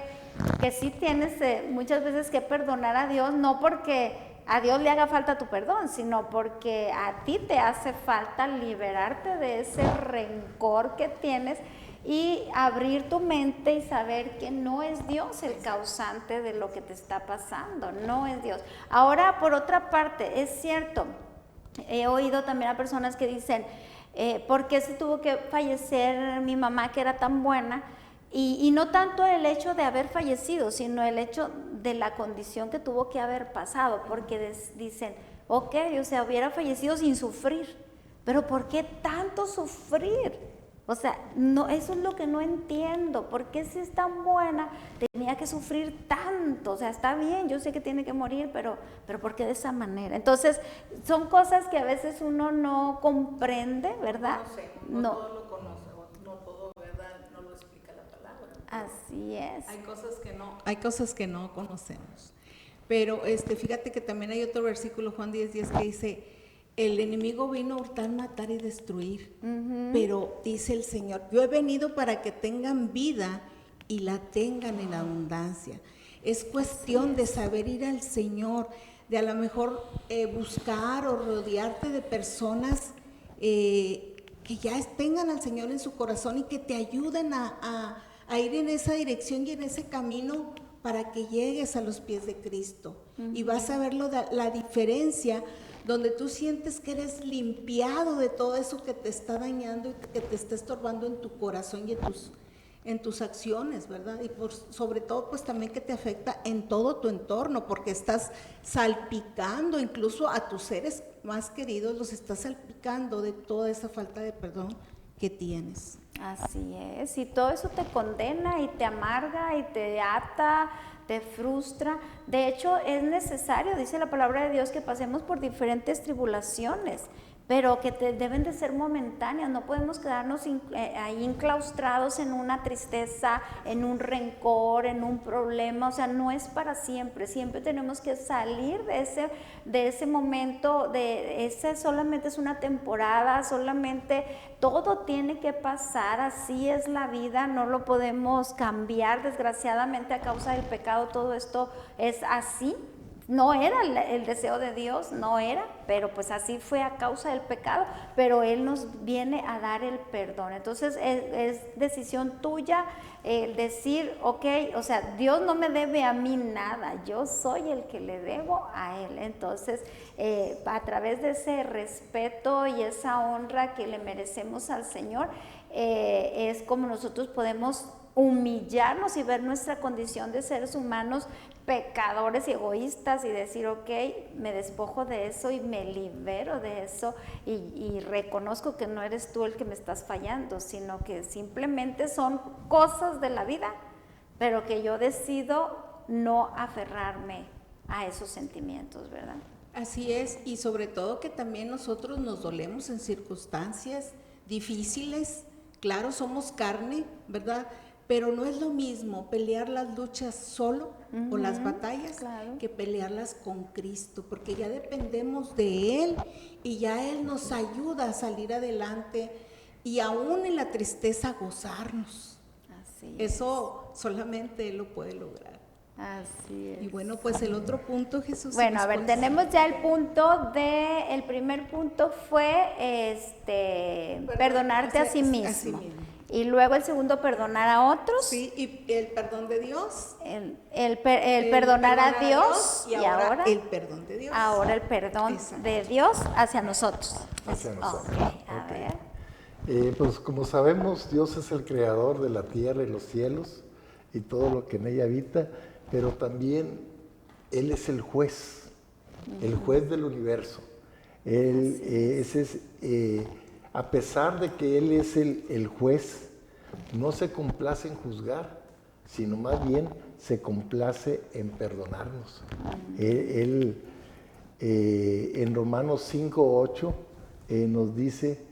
sí tienes muchas veces que perdonar a Dios, no porque a Dios le haga falta tu perdón, sino porque a ti te hace falta liberarte de ese rencor que tienes y abrir tu mente y saber que no es Dios el causante de lo que te está pasando, no es Dios. Ahora, por otra parte, es cierto, he oído también a personas que dicen, ¿por qué se tuvo que fallecer mi mamá que era tan buena? Y no tanto el hecho de haber fallecido, sino el hecho de la condición que tuvo que haber pasado, porque dicen, ok, o sea, hubiera fallecido sin sufrir, pero ¿por qué tanto sufrir? O sea, no, eso es lo que no entiendo. ¿Por qué si es tan buena tenía que sufrir tanto? O sea, está bien, yo sé que tiene que morir, pero ¿por qué de esa manera? Entonces, son cosas que a veces uno no comprende, ¿verdad? No todo lo conoce, no todo, ¿verdad? No lo explica la palabra. Así es. Hay cosas que no conocemos. Pero fíjate que también hay otro versículo, Juan 10:10, que dice, el enemigo vino a hurtar, matar y destruir, pero dice el Señor, yo he venido para que tengan vida y la tengan en abundancia. Es cuestión de saber ir al Señor, de a lo mejor buscar o rodearte de personas que ya tengan al Señor en su corazón y que te ayuden a ir en esa dirección y en ese camino para que llegues a los pies de Cristo. Y vas a ver la diferencia, donde tú sientes que eres limpiado de todo eso que te está dañando y que te está estorbando en tu corazón y en tus acciones, ¿verdad? Y sobre todo, pues también que te afecta en todo tu entorno, porque estás salpicando incluso a tus seres más queridos, los estás salpicando de toda esa falta de perdón que tienes. Así es, y todo eso te condena y te amarga y te ata, te frustra. De hecho, es necesario, dice la palabra de Dios, que pasemos por diferentes tribulaciones, pero que deben de ser momentáneas. No podemos quedarnos ahí enclaustrados en una tristeza, en un rencor, en un problema. O sea, no es para siempre. Siempre tenemos que salir de ese momento, solamente es una temporada, solamente todo tiene que pasar. Así es la vida, no lo podemos cambiar. Desgraciadamente, a causa del pecado, todo esto es así. No era el deseo de Dios, no era, pero pues así fue a causa del pecado, pero Él nos viene a dar el perdón. Entonces es decisión tuya decir, ok, o sea, Dios no me debe a mí nada, yo soy el que le debo a Él. Entonces, a través de ese respeto y esa honra que le merecemos al Señor, es como nosotros podemos humillarnos y ver nuestra condición de seres humanos pecadores y egoístas y decir, ok, me despojo de eso y me libero de eso y reconozco que no eres tú el que me estás fallando, sino que simplemente son cosas de la vida, pero que yo decido no aferrarme a esos sentimientos, ¿verdad? Así es, y sobre todo que también nosotros nos dolemos en circunstancias difíciles. Claro, somos carne, ¿verdad? Pero no es lo mismo pelear las luchas solo o las batallas, claro, que pelearlas con Cristo, porque ya dependemos de Él y ya Él nos ayuda a salir adelante y aún en la tristeza gozarnos. Así eso es. Solamente Él lo puede lograr. Así es. Y bueno, pues el otro punto, Jesús. Bueno, a ver, tenemos ya el punto el primer punto fue perdonarte a sí mismo. Y luego el segundo, perdonar a otros. Sí, y el perdón de Dios. El perdonar a Dios. Y ahora el perdón de Dios. Ahora el perdón Exacto. de Dios hacia nosotros. Hacia nosotros. Ok, a ver. Pues como sabemos, Dios es el creador de la tierra y los cielos y todo lo que en ella habita, pero también Él es el juez del universo. A pesar de que Él es el juez, no se complace en juzgar, sino más bien se complace en perdonarnos. En Romanos 5:8 nos dice,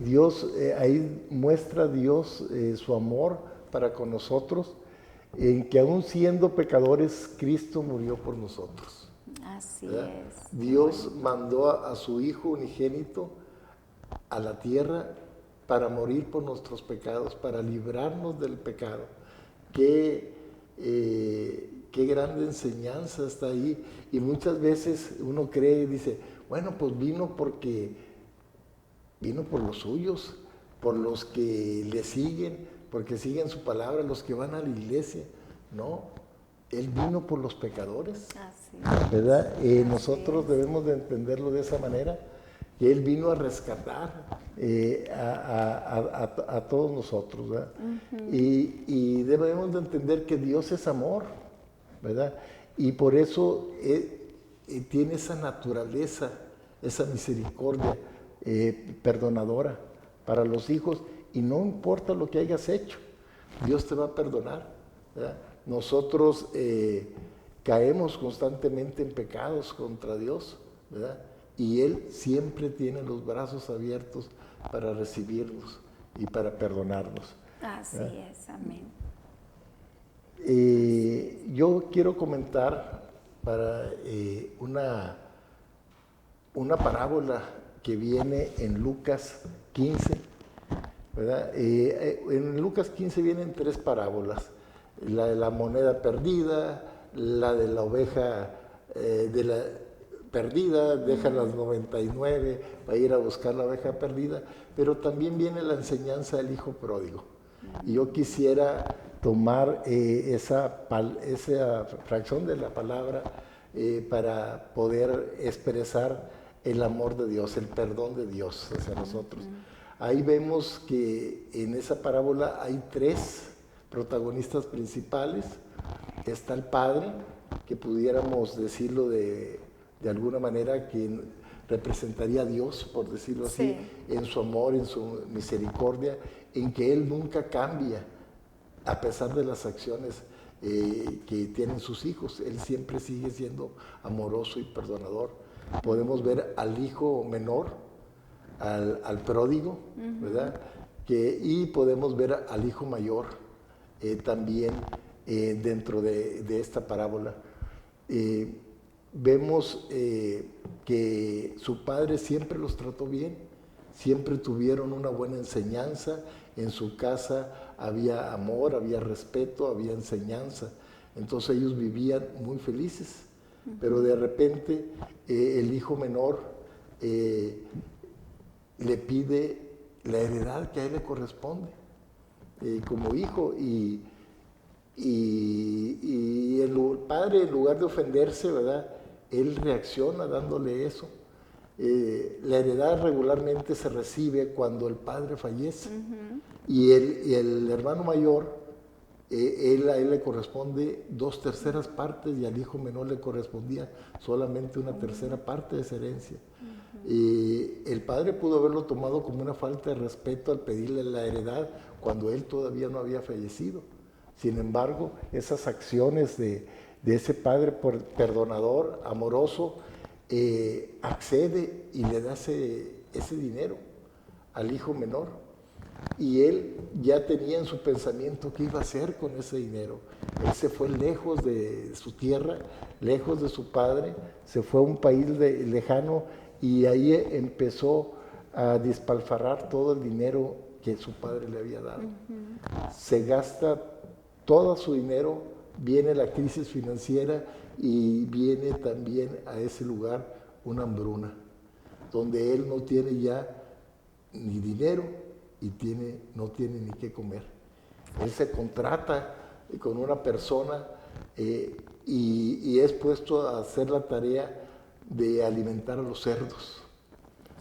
Dios, ahí muestra Dios su amor para con nosotros, en que aún siendo pecadores, Cristo murió por nosotros. Así ¿Verdad? es. Dios mandó a su Hijo unigénito a la tierra para morir por nuestros pecados, para librarnos del pecado. Qué grande enseñanza está ahí. Y muchas veces uno cree y dice, bueno, pues vino por los suyos, por los que le siguen, porque siguen su palabra, los que van a la iglesia. No, Él vino por los pecadores. Así ¿Verdad? Nosotros debemos de entenderlo de esa manera, que Él vino a rescatar a todos nosotros, ¿verdad? Y debemos de entender que Dios es amor, ¿verdad? Y por eso tiene esa naturaleza, esa misericordia perdonadora para los hijos, y no importa lo que hayas hecho, Dios te va a perdonar, ¿verdad? Nosotros caemos constantemente en pecados contra Dios, ¿verdad? Y Él siempre tiene los brazos abiertos para recibirnos y para perdonarnos. Así es, amén. Yo quiero comentar para una parábola que viene en Lucas 15, ¿verdad? En Lucas 15 vienen 3 parábolas: la de la moneda perdida, la de la oveja perdida, deja las 99 para ir a buscar la oveja perdida, pero también viene la enseñanza del hijo pródigo. Y yo quisiera tomar esa fracción de la palabra para poder expresar el amor de Dios, el perdón de Dios hacia nosotros. Ahí vemos que en esa parábola hay 3 protagonistas principales. Está el Padre, que pudiéramos decirlo de alguna manera, que representaría a Dios, por decirlo así, en su amor, en su misericordia, en que Él nunca cambia, a pesar de las acciones que tienen sus hijos. Él siempre sigue siendo amoroso y perdonador. Podemos ver al hijo menor, al pródigo, ¿verdad? Y podemos ver al hijo mayor también dentro de esta parábola. Vemos que su padre siempre los trató bien, siempre tuvieron una buena enseñanza. En su casa había amor, había respeto, había enseñanza. Entonces ellos vivían muy felices. Pero de repente el hijo menor le pide la heredad que a él le corresponde como hijo, y el padre, en lugar de ofenderse, ¿verdad?, él reacciona dándole eso. La heredad regularmente se recibe cuando el padre fallece. Y el hermano mayor, a él le corresponde 2/3 partes, y al hijo menor le correspondía solamente 1/3 parte de esa herencia. El padre pudo haberlo tomado como una falta de respeto al pedirle la heredad cuando él todavía no había fallecido. Sin embargo, esas acciones de ese padre perdonador, amoroso, accede y le da ese dinero al hijo menor. Y él ya tenía en su pensamiento qué iba a hacer con ese dinero. Él se fue lejos de su tierra, lejos de su padre, se fue a un país lejano, y ahí empezó a despilfarrar todo el dinero que su padre le había dado. Se gasta todo su dinero, viene la crisis financiera, y viene también a ese lugar una hambruna, donde él no tiene ya ni dinero y no tiene ni qué comer. Él se contrata con una persona y es puesto a hacer la tarea de alimentar a los cerdos,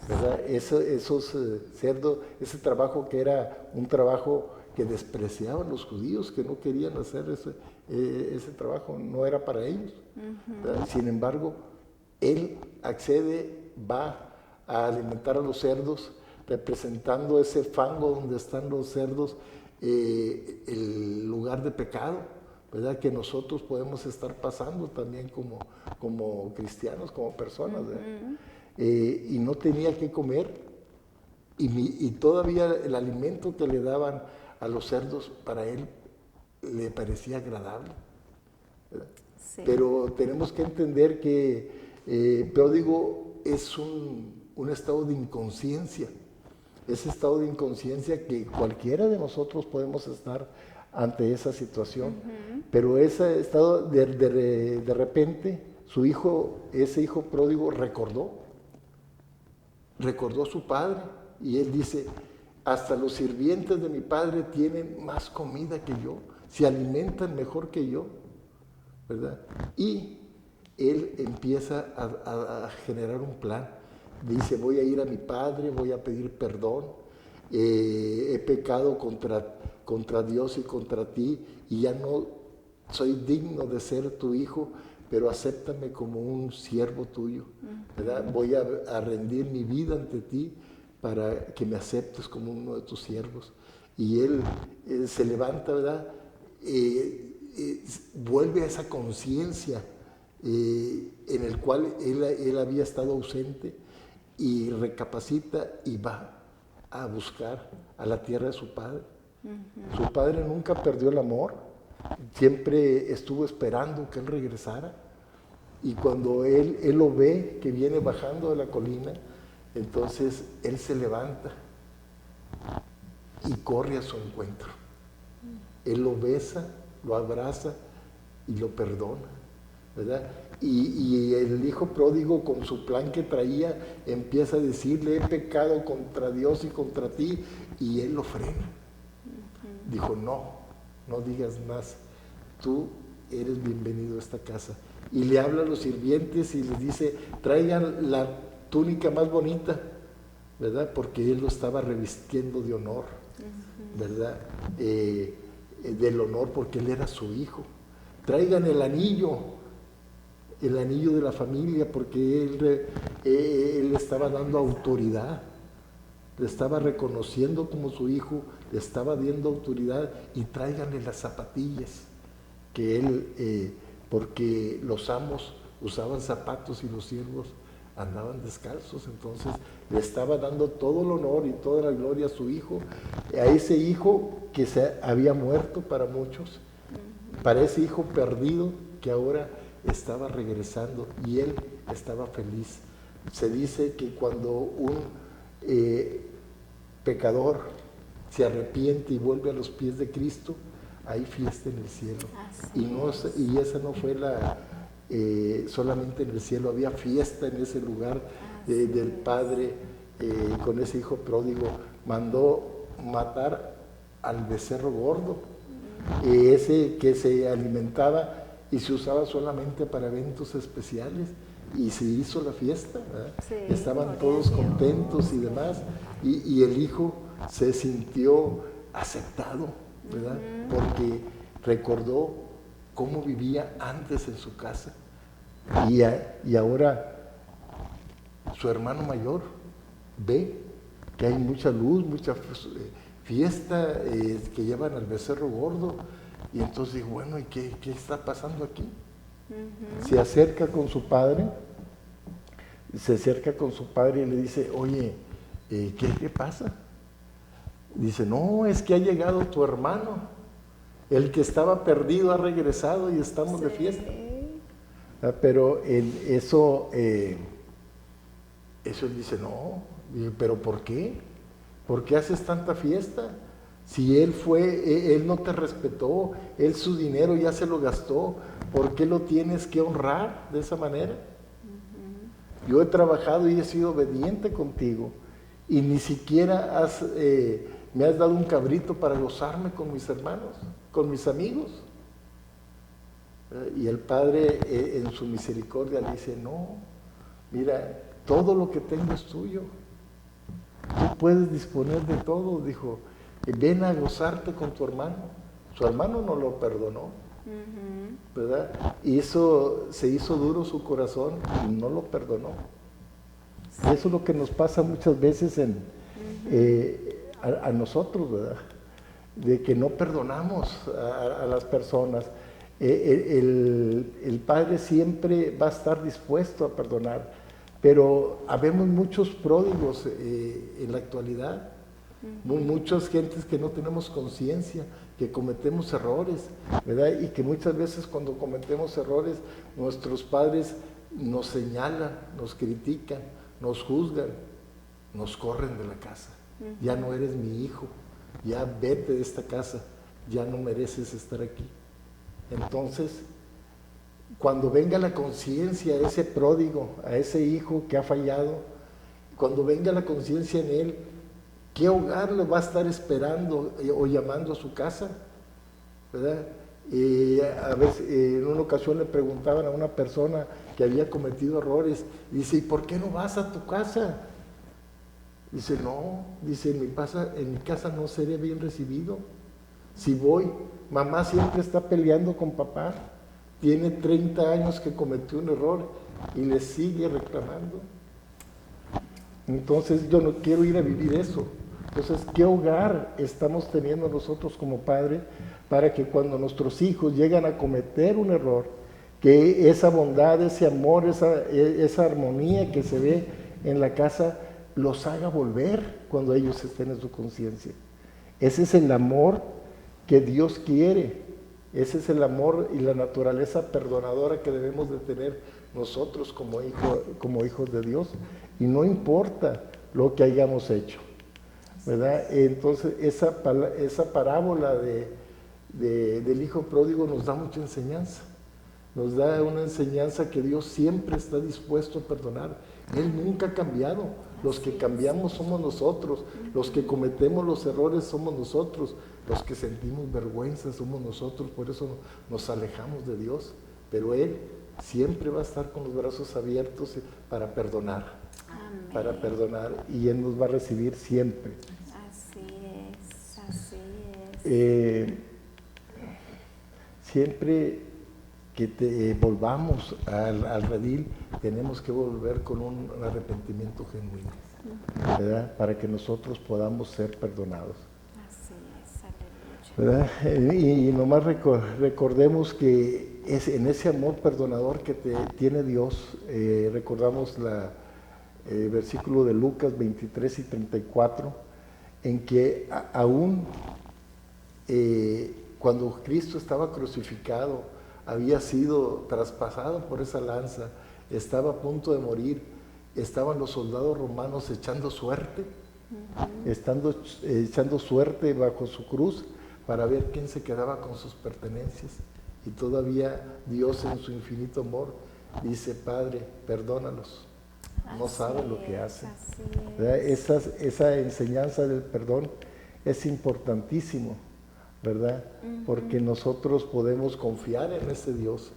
¿verdad? Esos cerdos, ese trabajo que era un trabajo que despreciaban los judíos, que no querían hacer ese trabajo, no era para ellos. Sin embargo, él accede, va a alimentar a los cerdos, representando ese fango donde están los cerdos, el lugar de pecado, ¿verdad? Que nosotros podemos estar pasando también como cristianos, como personas, y no tenía que comer, y todavía el alimento que le daban a los cerdos para él le parecía agradable, ¿verdad? Sí. Pero tenemos que entender que pródigo es un estado de inconsciencia, ese estado de inconsciencia que cualquiera de nosotros podemos estar ante esa situación, pero ese estado de repente ese hijo pródigo recordó a su padre, y él dice: hasta los sirvientes de mi padre tienen más comida que yo, se alimentan mejor que yo, ¿verdad? Y él empieza a generar un plan. Dice: voy a ir a mi padre, voy a pedir perdón, he pecado contra Dios y contra ti, y ya no soy digno de ser tu hijo, pero acéptame como un siervo tuyo, ¿verdad? Voy a rendir mi vida ante ti para que me aceptes como uno de tus siervos. Y él se levanta, ¿verdad? Vuelve a esa conciencia en el cual él había estado ausente, y recapacita y va a buscar a la tierra de su padre. Su padre nunca perdió el amor, siempre estuvo esperando que él regresara, y cuando él lo ve que viene bajando de la colina, entonces él se levanta y corre a su encuentro. Él lo besa, lo abraza y lo perdona, ¿verdad? Y el hijo pródigo, con su plan que traía, empieza a decirle: he pecado contra Dios y contra ti, y él lo frena. Dijo: no digas más, tú eres bienvenido a esta casa. Y le habla a los sirvientes y les dice: traigan la túnica más bonita, ¿verdad? Porque él lo estaba revistiendo de honor, ¿verdad? Del honor, porque él era su hijo. Traigan el anillo de la familia, porque él estaba dando autoridad, le estaba reconociendo como su hijo, le estaba dando autoridad. Y tráiganle las zapatillas, que él, porque los amos usaban zapatos y los siervos andaban descalzos. Entonces le estaba dando todo el honor y toda la gloria a su hijo, a ese hijo que se había muerto para muchos, para ese hijo perdido que ahora estaba regresando, y él estaba feliz. Se dice que cuando un pecador se arrepiente y vuelve a los pies de Cristo, hay fiesta en el cielo. Y esa no fue solamente en el cielo, había fiesta en ese lugar del Padre con ese hijo pródigo. Mandó matar al becerro gordo, ese que se alimentaba y se usaba solamente para eventos especiales, y se hizo la fiesta, ¿verdad? Sí, estaban todos contentos y demás, y el hijo se sintió aceptado, ¿verdad? Porque recordó cómo vivía antes en su casa, y ahora su hermano mayor ve que hay mucha luz, mucha fiesta, que llevan al becerro gordo. Y entonces dijo: bueno, ¿y qué está pasando aquí? Se acerca con su padre, y le dice: oye, ¿qué pasa? Dice: no, es que ha llegado tu hermano, el que estaba perdido ha regresado y estamos de fiesta. Pero eso él dice: no, ¿pero por qué? ¿Por qué haces tanta fiesta? Si él no te respetó, él su dinero ya se lo gastó, ¿por qué lo tienes que honrar de esa manera? Yo he trabajado y he sido obediente contigo, y ni siquiera me has dado un cabrito para gozarme con mis hermanos, con mis amigos. Y el Padre en su misericordia le dice, no, mira, todo lo que tengo es tuyo. Tú puedes disponer de todo, dijo, ven a gozarte con tu hermano. Su hermano no lo perdonó, ¿verdad? Y eso se hizo duro su corazón y no lo perdonó. Eso es lo que nos pasa muchas veces a nosotros, ¿verdad? De que no perdonamos a las personas. El Padre siempre va a estar dispuesto a perdonar, pero habemos muchos pródigos en la actualidad, muchas gentes que no tenemos conciencia, que cometemos errores, ¿verdad? Y que muchas veces cuando cometemos errores, nuestros padres nos señalan, nos critican, nos juzgan, nos corren de la casa. Ya no eres mi hijo, ya vete de esta casa, ya no mereces estar aquí. Entonces, cuando venga la conciencia a ese pródigo, a ese hijo que ha fallado, cuando venga la conciencia en él, ¿qué hogar le va a estar esperando o llamando a su casa? ¿Verdad? A veces, en una ocasión le preguntaban a una persona que había cometido errores, y dice, ¿y por qué no vas a tu casa? Dice, no, dice, en mi casa no seré bien recibido. Si voy, mamá siempre está peleando con papá, tiene 30 años que cometió un error y le sigue reclamando. Entonces yo no quiero ir a vivir eso. Entonces, ¿qué hogar estamos teniendo nosotros como padres para que cuando nuestros hijos llegan a cometer un error, que esa bondad, ese amor, esa armonía que se ve en la casa, los haga volver cuando ellos estén en su conciencia? Ese es el amor que Dios quiere, ese es el amor y la naturaleza perdonadora que debemos de tener nosotros como hijos de Dios, y no importa lo que hayamos hecho, ¿verdad? Entonces esa parábola del hijo pródigo nos da mucha enseñanza, nos da una enseñanza que Dios siempre está dispuesto a perdonar. Él nunca ha cambiado, los que cambiamos somos nosotros, los que cometemos los errores somos nosotros, los que sentimos vergüenza somos nosotros, por eso nos alejamos de Dios, pero Él siempre va a estar con los brazos abiertos para perdonar. Amén. Para perdonar, y Él nos va a recibir siempre. Así es, así es. Siempre que volvamos al redil, tenemos que volver con un arrepentimiento genuino, ¿verdad? Para que nosotros podamos ser perdonados. Así es, aleluya. ¿Verdad? Y nomás recordemos que en ese amor perdonador que tiene Dios, recordamos el versículo de Lucas 23 y 34, en que aún cuando Cristo estaba crucificado, había sido traspasado por esa lanza, estaba a punto de morir, estaban los soldados romanos echando suerte, echando suerte bajo su cruz para ver quién se quedaba con sus pertenencias. Y todavía Dios, en su infinito amor, dice, Padre, perdónalos, no saben lo que hacen. Esa enseñanza del perdón es importantísimo, ¿verdad? Porque nosotros podemos confiar en ese Dios,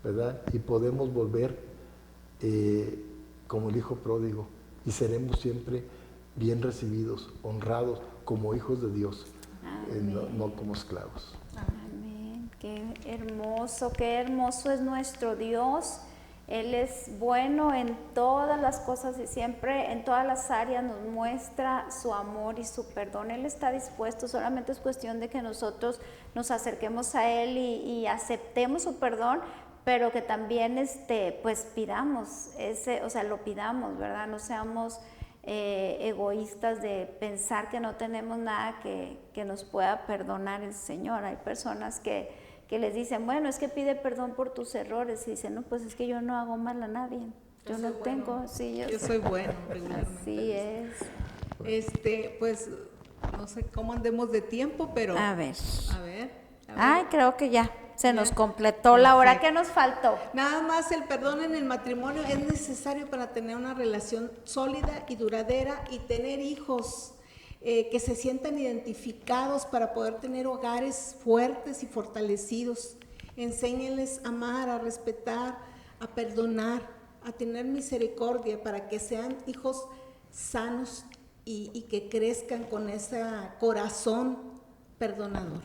¿verdad? Y podemos volver como el hijo pródigo, y seremos siempre bien recibidos, honrados como hijos de Dios, no como esclavos. Amén. Qué hermoso es nuestro Dios. Él es bueno en todas las cosas y siempre en todas las áreas nos muestra su amor y su perdón. Él está dispuesto, solamente es cuestión de que nosotros nos acerquemos a Él y aceptemos su perdón, pero que también pues pidamos lo pidamos, ¿verdad? No seamos egoístas de pensar que no tenemos nada que nos pueda perdonar el Señor. Hay personas que les dicen, bueno, es que pide perdón por tus errores, y dicen, no, pues es que yo no hago mal a nadie, yo no tengo, bueno. Sí, yo soy bueno, regularmente. Así es. Pues, no sé cómo andemos de tiempo, pero... A ver. Ay, creo que ya se nos completó la hora. ¿Qué nos faltó? Nada más, el perdón en el matrimonio es necesario para tener una relación sólida y duradera y tener hijos. que se sientan identificados para poder tener hogares fuertes y fortalecidos. Enséñenles a amar, a respetar, a perdonar, a tener misericordia para que sean hijos sanos y que crezcan con ese corazón perdonador.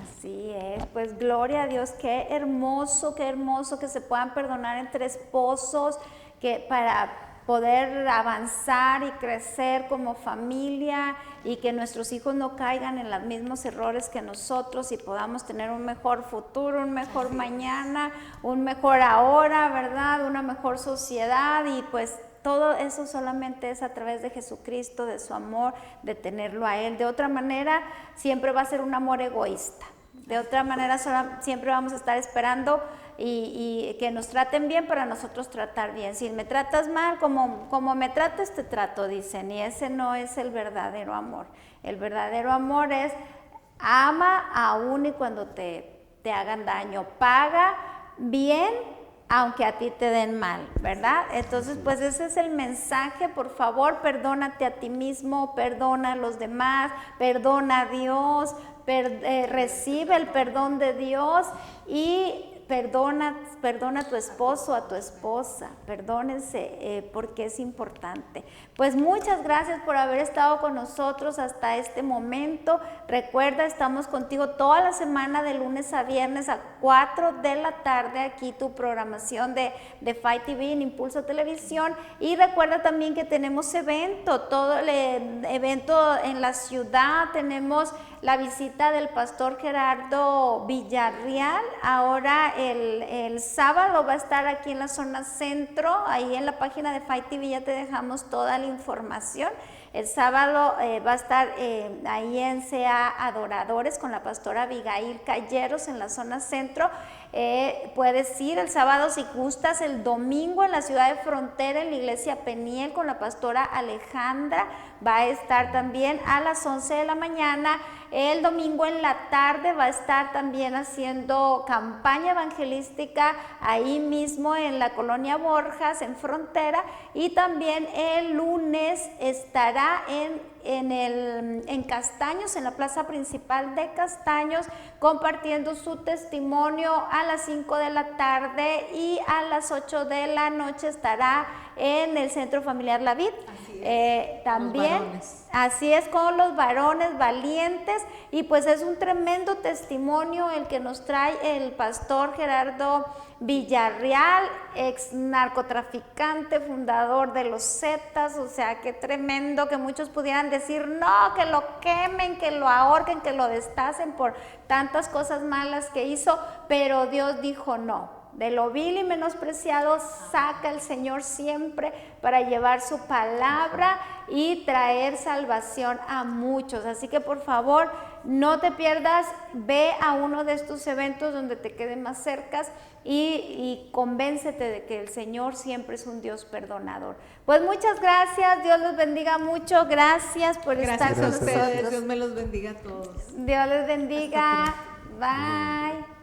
Así es, pues gloria a Dios, qué hermoso que se puedan perdonar entre esposos, que para poder avanzar y crecer como familia y que nuestros hijos no caigan en los mismos errores que nosotros y podamos tener un mejor futuro, un mejor mañana, un mejor ahora, ¿verdad? Una mejor sociedad y pues todo eso solamente es a través de Jesucristo, de su amor, de tenerlo a Él. De otra manera, siempre va a ser un amor egoísta. De otra manera, siempre vamos a estar esperando y que nos traten bien para nosotros tratar bien. Si me tratas mal, como me trates, te trato, dicen. Y ese no es el verdadero amor. El verdadero amor es ama aún y cuando te hagan daño. Paga bien aunque a ti te den mal, ¿verdad? Entonces, pues ese es el mensaje. Por favor, perdónate a ti mismo, perdona a los demás, perdona a Dios, recibe el perdón de Dios y perdona a tu esposo, a tu esposa, perdónense porque es importante. Pues muchas gracias por haber estado con nosotros hasta este momento. Recuerda, estamos contigo toda la semana de lunes a viernes a 4 de la tarde, aquí tu programación de Fight TV en Impulso Televisión. Y recuerda también que tenemos todo el evento en la ciudad, tenemos la visita del pastor Gerardo Villarreal. Ahora el sábado va a estar aquí en la zona centro, ahí en la página de Fight TV ya te dejamos toda la información. El sábado va a estar ahí en CA Adoradores con la pastora Abigail Calleros en la zona centro. Puedes ir el sábado si gustas, el domingo en la ciudad de Frontera en la iglesia Peniel con la pastora Alejandra, va a estar también a las 11 de la mañana. El domingo en la tarde va a estar también haciendo campaña evangelística ahí mismo en la colonia Borjas, en Frontera, y también el lunes estará en Castaños, en la plaza principal de Castaños, compartiendo su testimonio a las 5 de la tarde y a las 8 de la noche estará en el Centro Familiar La Vid. También, así es, con los varones valientes, y pues es un tremendo testimonio el que nos trae el pastor Gerardo Villarreal, ex narcotraficante, fundador de los Zetas. O sea, qué tremendo, que muchos pudieran decir no, que lo quemen, que lo ahorquen, que lo destacen por tantas cosas malas que hizo, pero Dios dijo no. De lo vil y menospreciado saca el Señor siempre para llevar su palabra y traer salvación a muchos. Así que por favor, no te pierdas, ve a uno de estos eventos donde te quede más cerca y convéncete de que el Señor siempre es un Dios perdonador. Pues muchas gracias, Dios los bendiga mucho, gracias por estar con nosotros. Dios me los bendiga a todos. Dios les bendiga, bye.